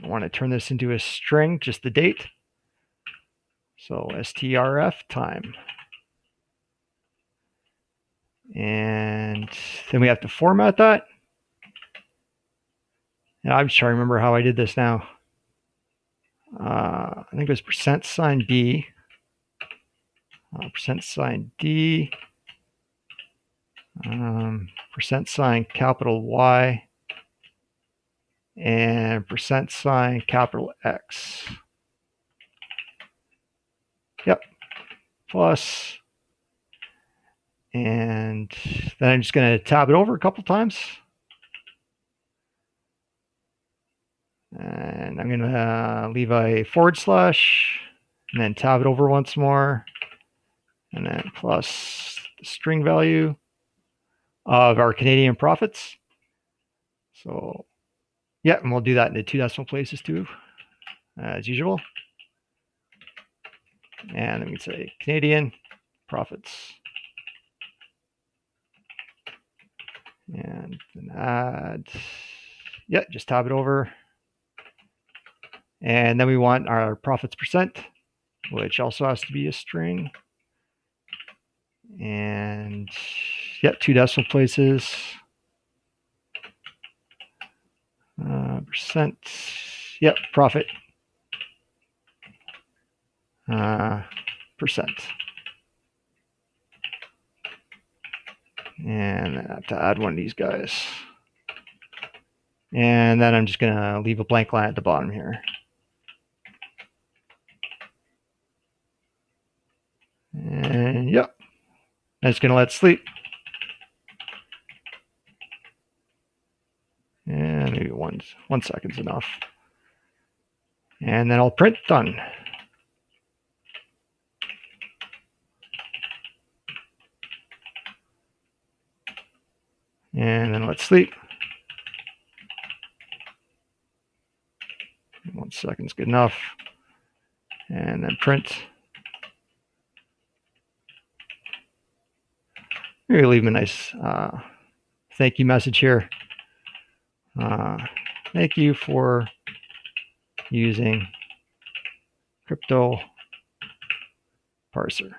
I want to turn this into a string, just the date. So strf time. And then we have to format that. And I'm just trying to remember how I did this now. I think it was %(b), %(d), %capital Y, and %capital X. Yep, plus, and then I'm just going to tab it over a couple times. And I'm going to leave a /, and then tab it over once more, and then plus the string value, of our Canadian profits. So yeah, and we'll do that into 2 decimal places too, as usual. And then we say Canadian profits. And then add, yeah, just tab it over. And then we want our profits percent, which also has to be a string. And yeah, 2 decimal places. Percent. Yep, profit. Percent. And I have to add one of these guys. And then I'm just going to leave a blank line at the bottom here. And yep, I'm just going to let it sleep. And maybe one second's enough. And then I'll print done. And then let's sleep. 1 second's good enough. And then print. Maybe leave them a nice thank you message here. Thank you for using crypto parser.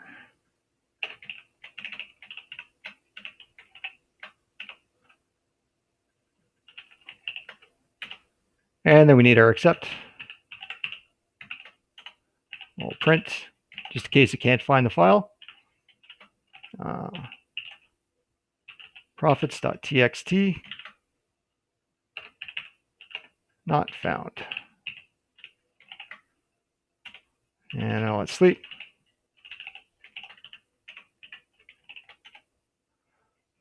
And then we need our accept. We'll print, just in case it can't find the file. Profits.txt, not found. And I'll let sleep.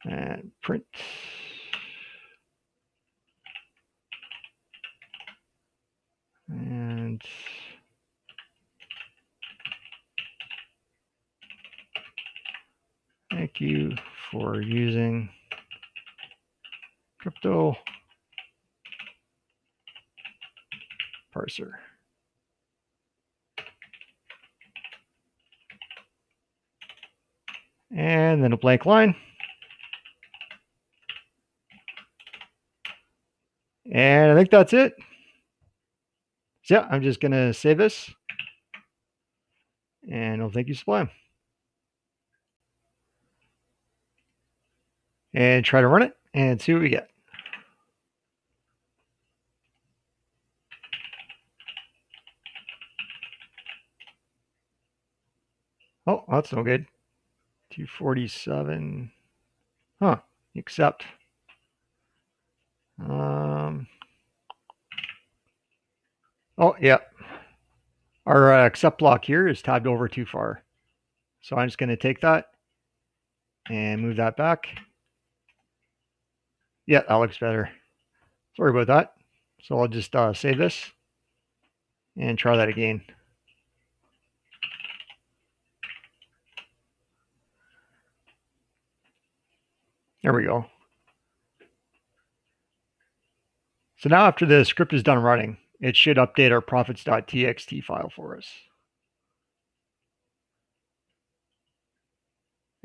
And print. And thank you for using crypto parser. And then a blank line. And I think that's it. So yeah, I'm just going to save this. And I'll thank you, Sublime. And try to run it and see what we get. Oh, that's no good. 247. Huh. Accept. Oh, yeah. Our accept block here is tabbed over too far. So I'm just going to take that and move that back. Yeah, that looks better. Sorry about that. So I'll just save this and try that again. There we go. So now after the script is done running, it should update our profits.txt file for us.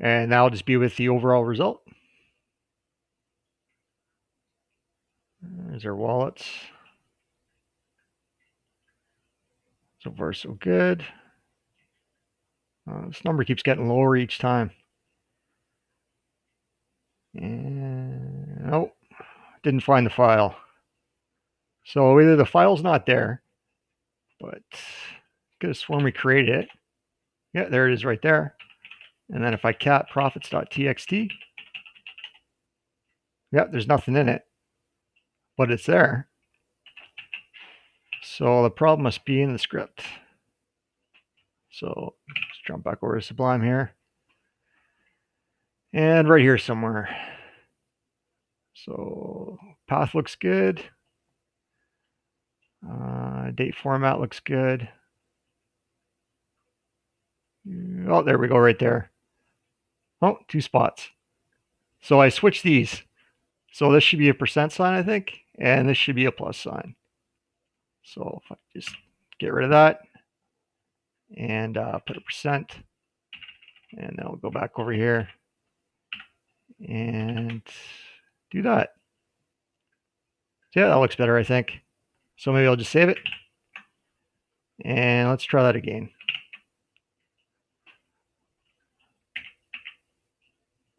And that'll just be with the overall result. There's our wallets. So far, so good. This number keeps getting lower each time. And nope, didn't find the file. So either the file's not there, but could have sworn we created it. Yeah, there it is right there. And then if I cat profits.txt, yeah, there's nothing in it, but it's there. So the problem must be in the script. So let's jump back over to Sublime here. And right here somewhere. So path looks good. Date format looks good. Oh, there we go, right there. Oh, 2 spots. So I switched these. So this should be a percent sign, I think, and this should be a plus sign. So if I just get rid of that and put a percent, and then I'll go back over here and do that. So yeah, that looks better, I think. So maybe I'll just save it, and let's try that again.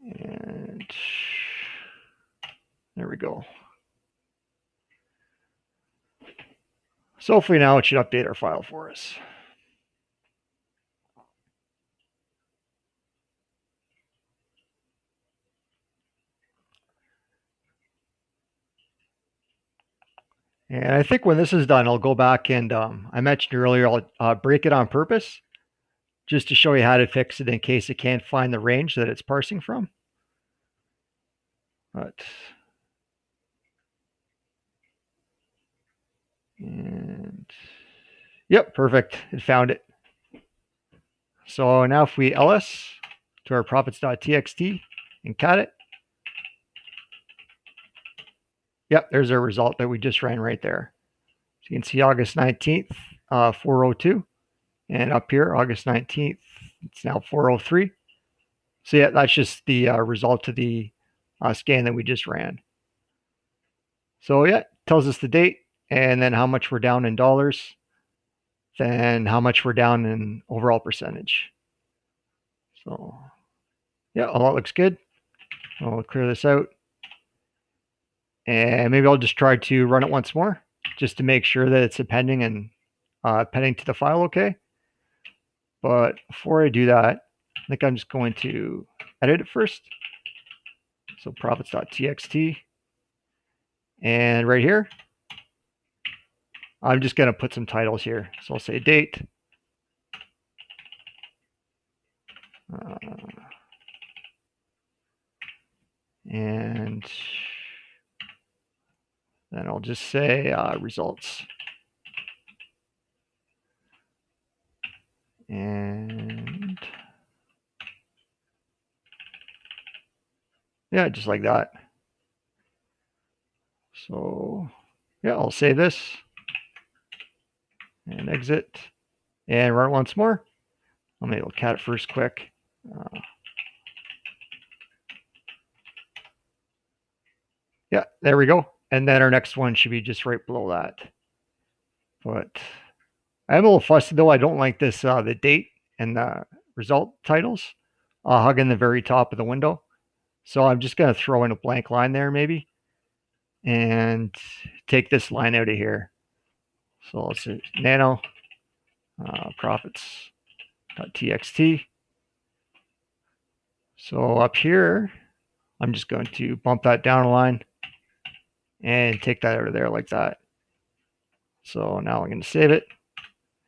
And there we go. So hopefully now it should update our file for us. And I think when this is done, I'll go back and I mentioned earlier, I'll break it on purpose just to show you how to fix it in case it can't find the range that it's parsing from. But, and yep, perfect. It found it. So now if we ls to our profits.txt and cat it, yep, there's our result that we just ran right there. So you can see August 19th, 402. And up here, August 19th, it's now 403. So yeah, that's just the result of the scan that we just ran. So yeah, it tells us the date and then how much we're down in dollars, then how much we're down in overall percentage. So yeah, all that looks good. I'll clear this out. And maybe I'll just try to run it once more just to make sure that it's appending and appending to the file okay. But before I do that, I think I'm just going to edit it first. So profits.txt. And right here, I'm just going to put some titles here. So I'll say date. And then I'll just say results. And yeah, just like that. So yeah, I'll save this and exit and run it once more. Maybe I'll cat it first quick. Yeah, there we go. And then our next one should be just right below that. But I'm a little fussy though. I don't like this, the date and the result titles hugging the very top of the window. So I'm just going to throw in a blank line there maybe and take this line out of here. So let's say nano profits.txt. So up here, I'm just going to bump that down a line and take that out of there like that. So now I'm going to save it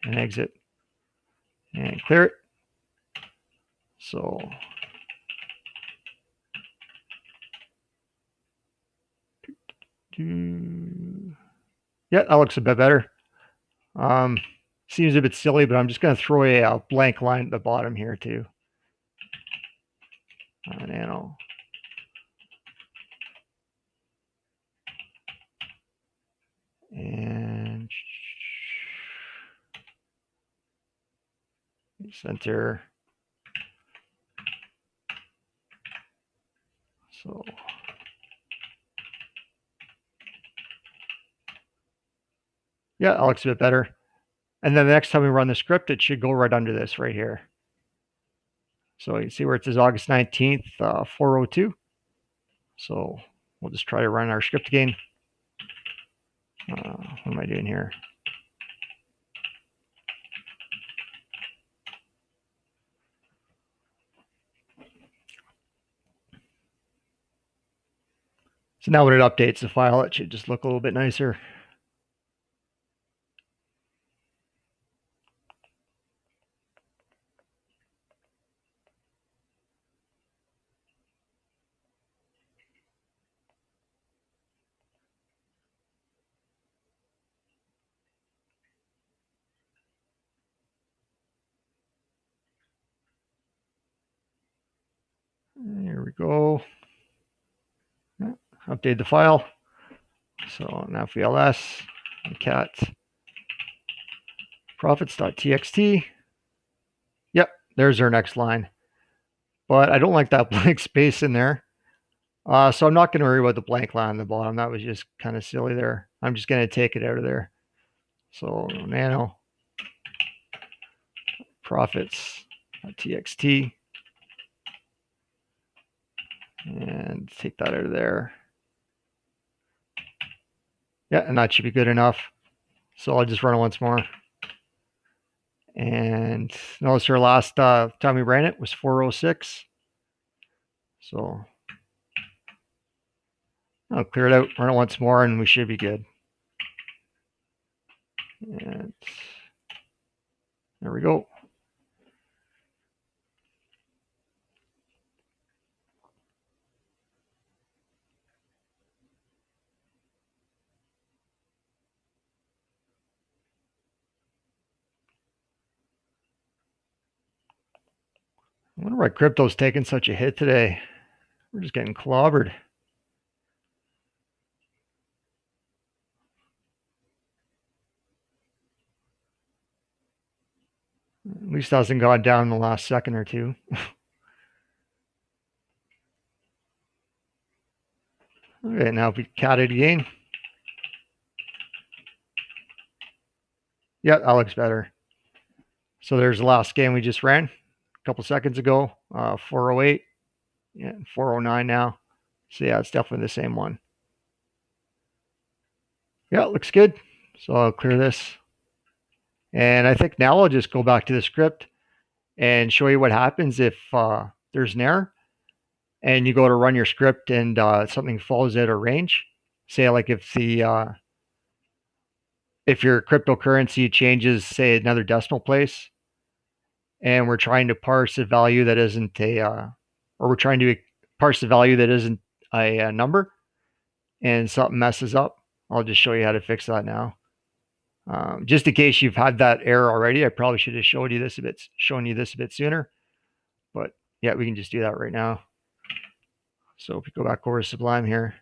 and exit and clear it. So yeah, that looks a bit better. Seems a bit silly, but I'm just going to throw a blank line at the bottom here too. Nano. And center. So yeah, that looks a bit better. And then the next time we run the script, it should go right under this right here. So you see where it says August 19th, 402. So we'll just try to run our script again. What am I doing here? So now when it updates the file, it should just look a little bit nicer. Here we go. update the file. So now VLS, cat profits.txt. Yep, there's our next line. But I don't like that blank space in there. So I'm not going to worry about the blank line on the bottom. That was just kind of silly there. I'm just going to take it out of there. So nano profits.txt. And take that out of there. Yeah, and that should be good enough. So I'll just run it once more. And notice our last time we ran it was 406. So I'll clear it out, run it once more, and we should be good. And there we go. I wonder why crypto's taking such a hit today. We're just getting clobbered. At least hasn't gone down in the last second or two. Okay, now if we cat it again. Yeah, that looks better. So there's the last scan we just ran a couple seconds ago, 408, yeah, 409 now. So yeah, it's definitely the same one. Yeah, it looks good. So I'll clear this. And I think now I'll just go back to the script and show you what happens if there's an error and you go to run your script and something falls out of range. Say like if your cryptocurrency changes, say, another decimal place, and we're trying to parse a value that isn't or we're trying to parse a value that isn't a number, and something messes up, I'll just show you how to fix that now. Just in case you've had that error already, I probably should have shown you this a bit sooner. But yeah, we can just do that right now. So if we go back over to Sublime here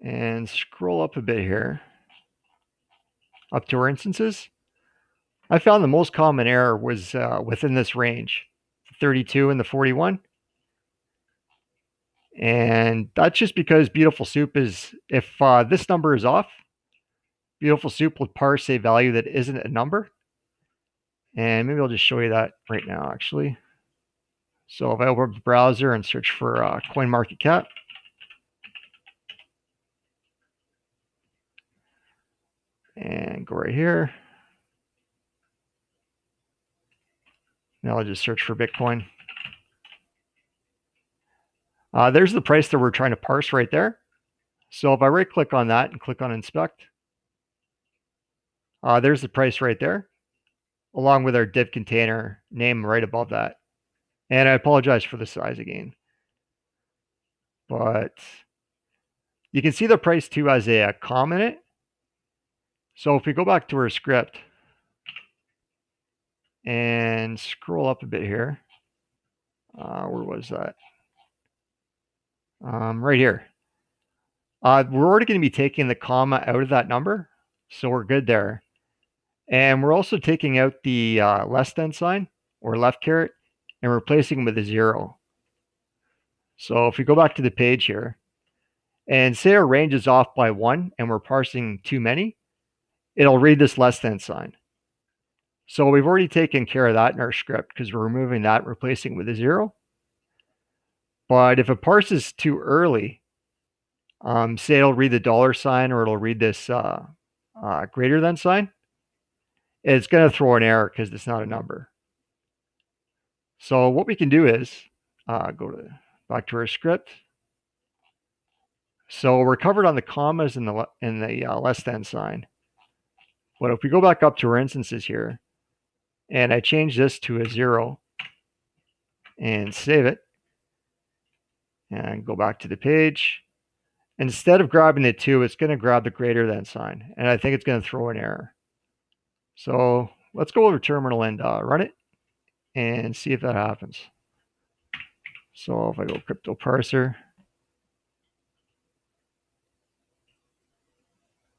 and scroll up a bit here, up to our instances, I found the most common error was within this range, 32 and the 41. And that's just because Beautiful Soup is, if this number is off, Beautiful Soup will parse a value that isn't a number. And maybe I'll just show you that right now, actually. So if I open up the browser and search for CoinMarketCap, and go right here. Now I'll just search for Bitcoin. There's the price that we're trying to parse right there. So if I right click on that and click on inspect, there's the price right there, along with our div container name right above that. And I apologize for the size again. But you can see the price too as a comma in it. So if we go back to our script and scroll up a bit here, where was that? Right here. We're already going to be taking the comma out of that number, so we're good there. And we're also taking out the less than sign or left caret and replacing it with a 0. So if we go back to the page here and say our range is off by 1 and we're parsing too many, it'll read this less than sign. So we've already taken care of that in our script because we're removing that, replacing it with a 0. But if it parses too early, say it'll read the dollar sign or it'll read this greater than sign, it's going to throw an error because it's not a number. So what we can do is go back to our script. So we're covered on the commas and the less than sign. But if we go back up to our instances here, and I change this to a 0 and save it, and go back to the page, instead of grabbing the 2, it's going to grab the greater than sign, and I think it's going to throw an error. So let's go over terminal and run it and see if that happens. So if I go crypto parser,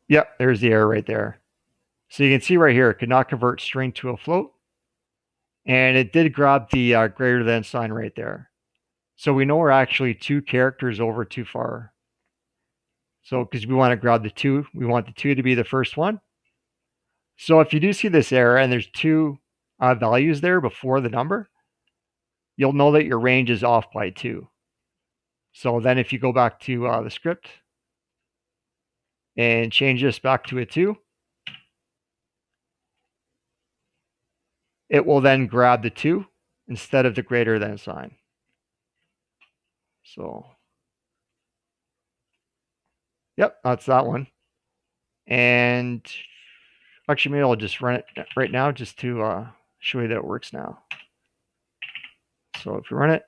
yep, there's the error right there. So you can see right here, it could not convert string to a float. And it did grab the greater than sign right there. So we know we're actually 2 characters over too far. So because we want to grab the 2, we want the 2 to be the first one. So if you do see this error and there's 2 values there before the number, you'll know that your range is off by 2. So then if you go back to the script and change this back to a 2, it will then grab the 2 instead of the greater than sign. So, yep, that's that one. And actually, maybe I'll just run it right now just to show you that it works now. So if you run it,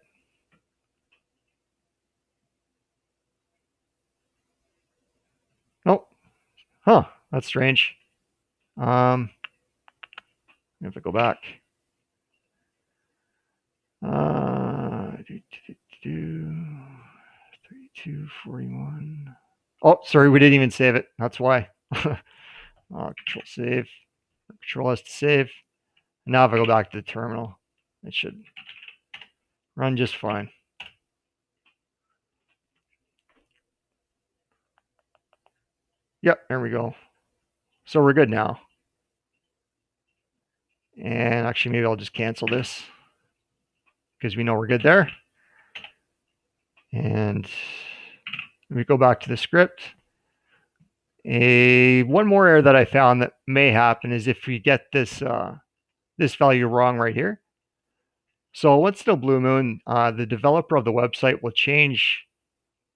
oh, huh, that's strange. If I go back, 3241. Oh, sorry, we didn't even save it. That's why. Control save, Control S to save. Now if I go back to the terminal, it should run just fine. Yep, there we go. So we're good now. And actually, maybe I'll just cancel this because we know we're good there. And we go back to the script. One more error that I found that may happen is if we get this this value wrong right here. So once in a blue moon, the developer of the website will change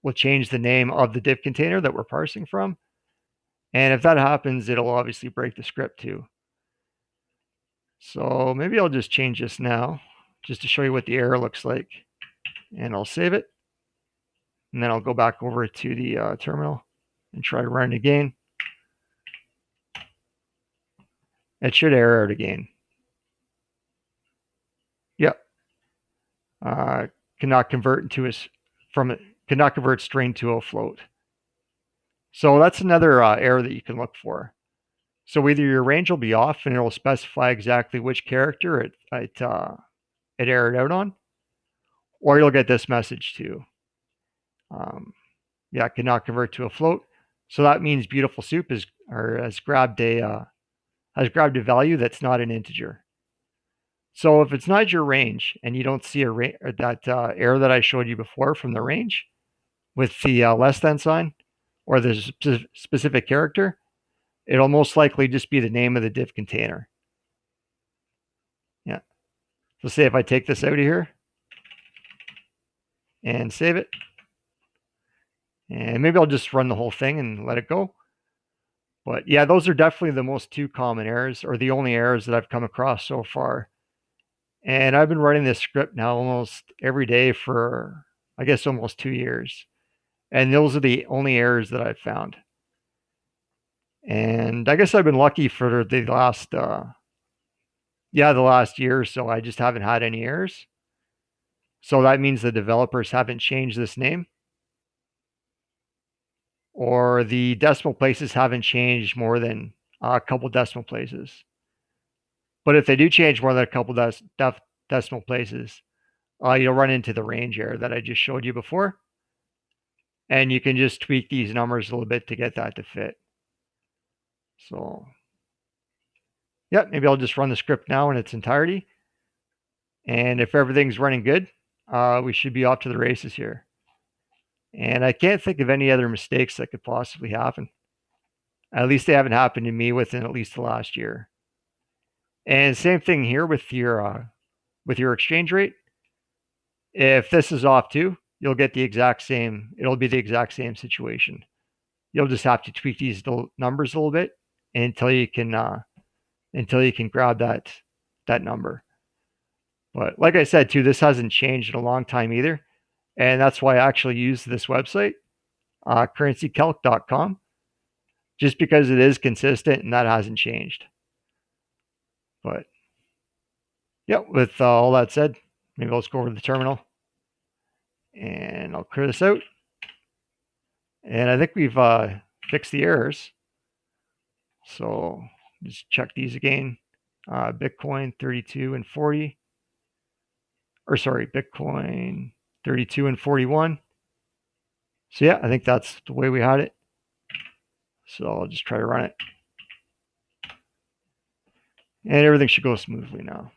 the name of the div container that we're parsing from. And if that happens, it'll obviously break the script too. So maybe I'll just change this now just to show you what the error looks like. And I'll save it. And then I'll go back over to the terminal and try to run it again. It should error out again. Yep. Cannot convert cannot convert string to a float. So that's another error that you can look for. So either your range will be off and it will specify exactly which character it errored out on, or you'll get this message too. Yeah, cannot convert to a float. So that means Beautiful Soup has grabbed a value that's not an integer. So if it's not your range and you don't see that error that I showed you before from the range with the less than sign or the specific character, it'll most likely just be the name of the div container. Yeah. So say if I take this out of here and save it, and maybe I'll just run the whole thing and let it go. But yeah, those are definitely the most 2 common errors, or the only errors that I've come across so far. And I've been running this script now almost every day for, I guess, almost 2 years. And those are the only errors that I've found. And I guess I've been lucky for the last year or so. I just haven't had any errors. So that means the developers haven't changed this name, or the decimal places haven't changed more than a couple decimal places. But if they do change more than a couple decimal places, you'll run into the range error that I just showed you before. And you can just tweak these numbers a little bit to get that to fit. So, yeah, maybe I'll just run the script now in its entirety. And if everything's running good, we should be off to the races here. And I can't think of any other mistakes that could possibly happen. At least they haven't happened to me within at least the last year. And same thing here with your exchange rate. If this is off too, you'll get the exact same. It'll be the exact same situation. You'll just have to tweak these numbers a little bit until you can grab that number. But like I said too, this hasn't changed in a long time either, and that's why I actually use this website, currencycalc.com, just because it is consistent and that hasn't changed. But yeah, with all that said, maybe let's go over to the terminal And I'll clear this out. And I think we've fixed the errors. So just check these again. Bitcoin 32 and 40. Or sorry, Bitcoin 32 and 41. So yeah, I think that's the way we had it. So I'll just try to run it. And everything should go smoothly now.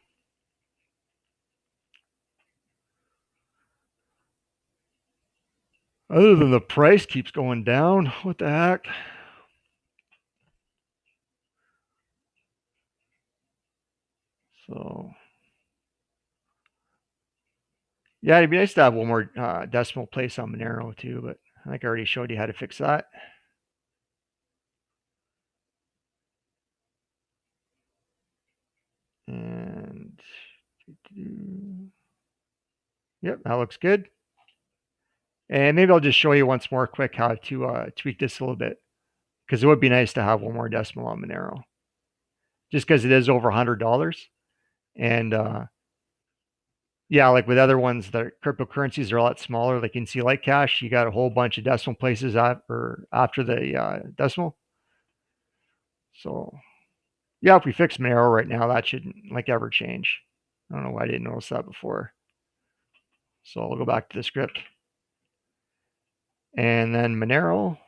Other than the price keeps going down. What the heck? So yeah, it'd be nice to have one more decimal place on Monero too, but I think I already showed you how to fix that. And yep, that looks good. And maybe I'll just show you once more quick how to tweak this a little bit, because it would be nice to have one more decimal on Monero, just because it is over $100. And yeah, like with other ones, the cryptocurrencies are a lot smaller. Like you can see, like Cash, you got a whole bunch of decimal places after the decimal. So yeah, if we fix Monero right now, that shouldn't like ever change. I don't know why I didn't notice that before. So I'll go back to the script. And then Monero,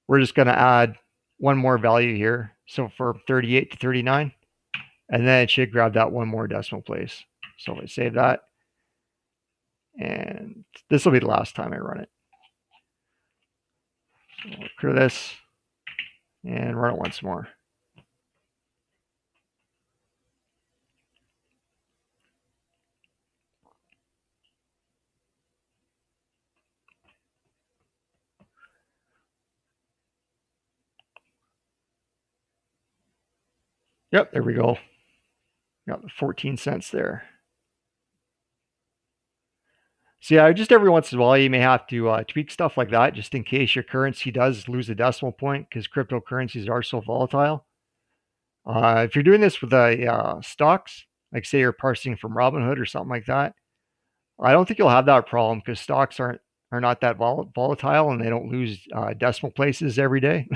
we're just going to add one more value here. So for 38 to 39, and then it should grab that one more decimal place. So I save that. And this will be the last time I run it. So I'll clear this and run it once more. Yep, there we go. Got the 14 cents there. So yeah, just every once in a while you may have to tweak stuff like that just in case your currency does lose a decimal point, because cryptocurrencies are so volatile. If you're doing this with stocks, like say you're parsing from Robinhood or something like that, I don't think you'll have that problem because stocks are not that volatile and they don't lose decimal places every day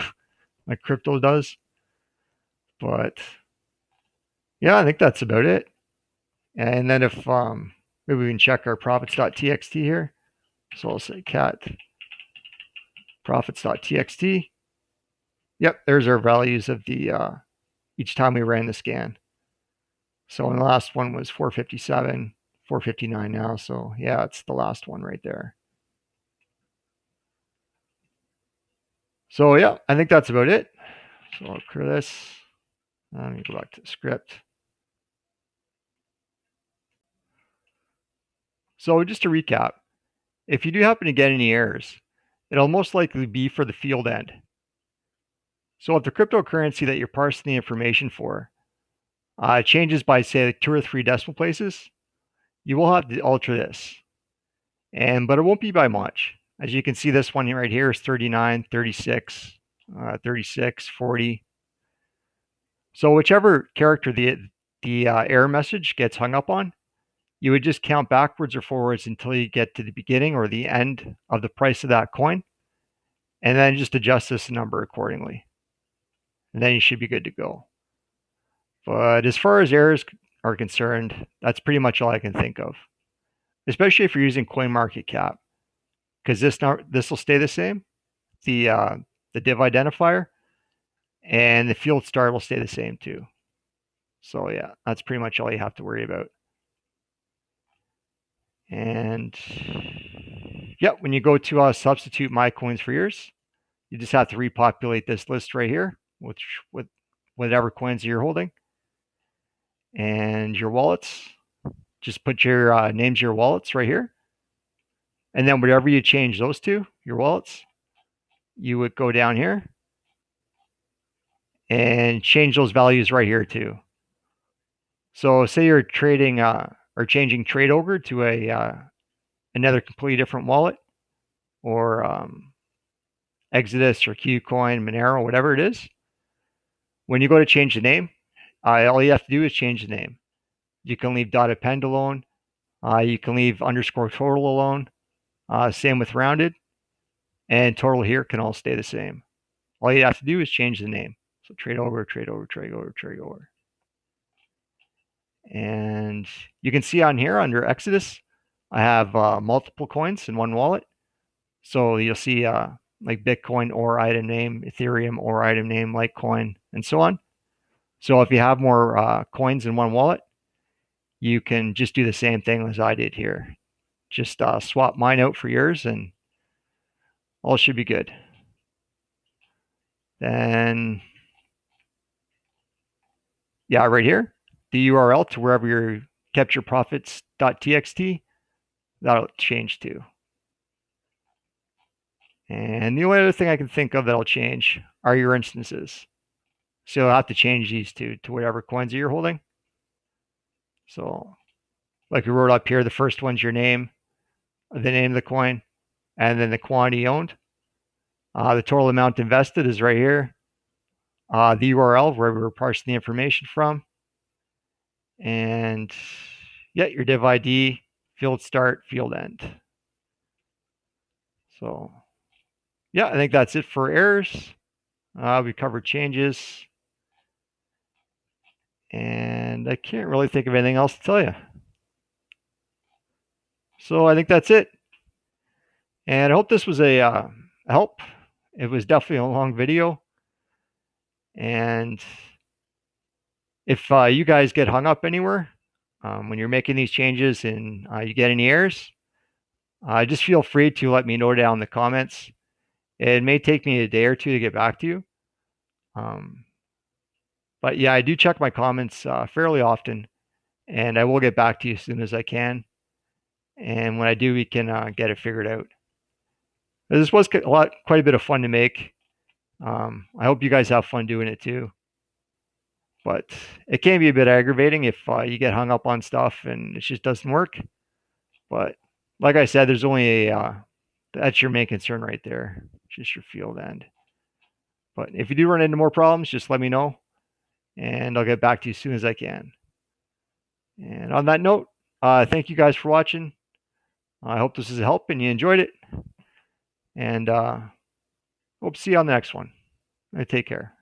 like crypto does. But yeah, I think that's about it. And then if maybe we can check our profits.txt here. So I'll say cat profits.txt. Yep, there's our values of the each time we ran the scan. So in the last one was 457, 459 now. So yeah, it's the last one right there. So yeah, I think that's about it. So I'll clear this. Let me go back to the script. So just to recap, if you do happen to get any errors, it'll most likely be for the field end. So if the cryptocurrency that you're parsing the information for changes by say like 2 or 3 decimal places, you will have to alter this. But it won't be by much. As you can see, this one right here is 39, 36, 36, 40. So whichever character the error message gets hung up on, you would just count backwards or forwards until you get to the beginning or the end of the price of that coin, and then just adjust this number accordingly. And then you should be good to go. But as far as errors are concerned, that's pretty much all I can think of, especially if you're using CoinMarketCap, because this will stay the same. The div identifier and the field start will stay the same too. So yeah, that's pretty much all you have to worry about. And yeah, when you go to substitute my coins for yours, you just have to repopulate this list right here, with whatever coins you're holding, and your wallets. Just put your names of your wallets right here, and then whatever you change those to, your wallets, you would go down here and change those values right here too. So say you're trading or changing Trade Ogre to another completely different wallet, or Exodus or Qcoin, Monero, whatever it is. When you go to change the name, all you have to do is change the name. You can leave .append alone, You can leave underscore total alone. Same with rounded, and total here can all stay the same. All you have to do is change the name. So trade over, trade over, trade over, trade over. And you can see on here under Exodus, I have multiple coins in one wallet. So you'll see like Bitcoin or item name, Ethereum or item name, Litecoin, and so on. So if you have more coins in one wallet, you can just do the same thing as I did here. Just swap mine out for yours and all should be good. Then, yeah, right here, the URL to wherever you kept your profits.txt, that'll change too. And the only other thing I can think of that'll change are your instances. So you'll have to change these to whatever coins that you're holding. So like we wrote up here, the first one's your name, the name of the coin, and then the quantity owned. The total amount invested is right here. The URL where we were parsing the information from. And yeah, your div ID, field start, field end. So yeah, I think that's it for errors. We covered changes. And I can't really think of anything else to tell you. So I think that's it. And I hope this was a help. It was definitely a long video. And if you guys get hung up anywhere when you're making these changes and you get any errors, just feel free to let me know down in the comments. It may take me a day or two to get back to you. But yeah, I do check my comments fairly often, and I will get back to you as soon as I can. And when I do, we can get it figured out. This was quite a bit of fun to make. I hope you guys have fun doing it too. But it can be a bit aggravating if you get hung up on stuff and it just doesn't work. But like I said, there's only that's your main concern right there, just your field end. But if you do run into more problems, just let me know, and I'll get back to you as soon as I can. And on that note, thank you guys for watching. I hope this is a help and you enjoyed it. And hope to see you on the next one. Take care.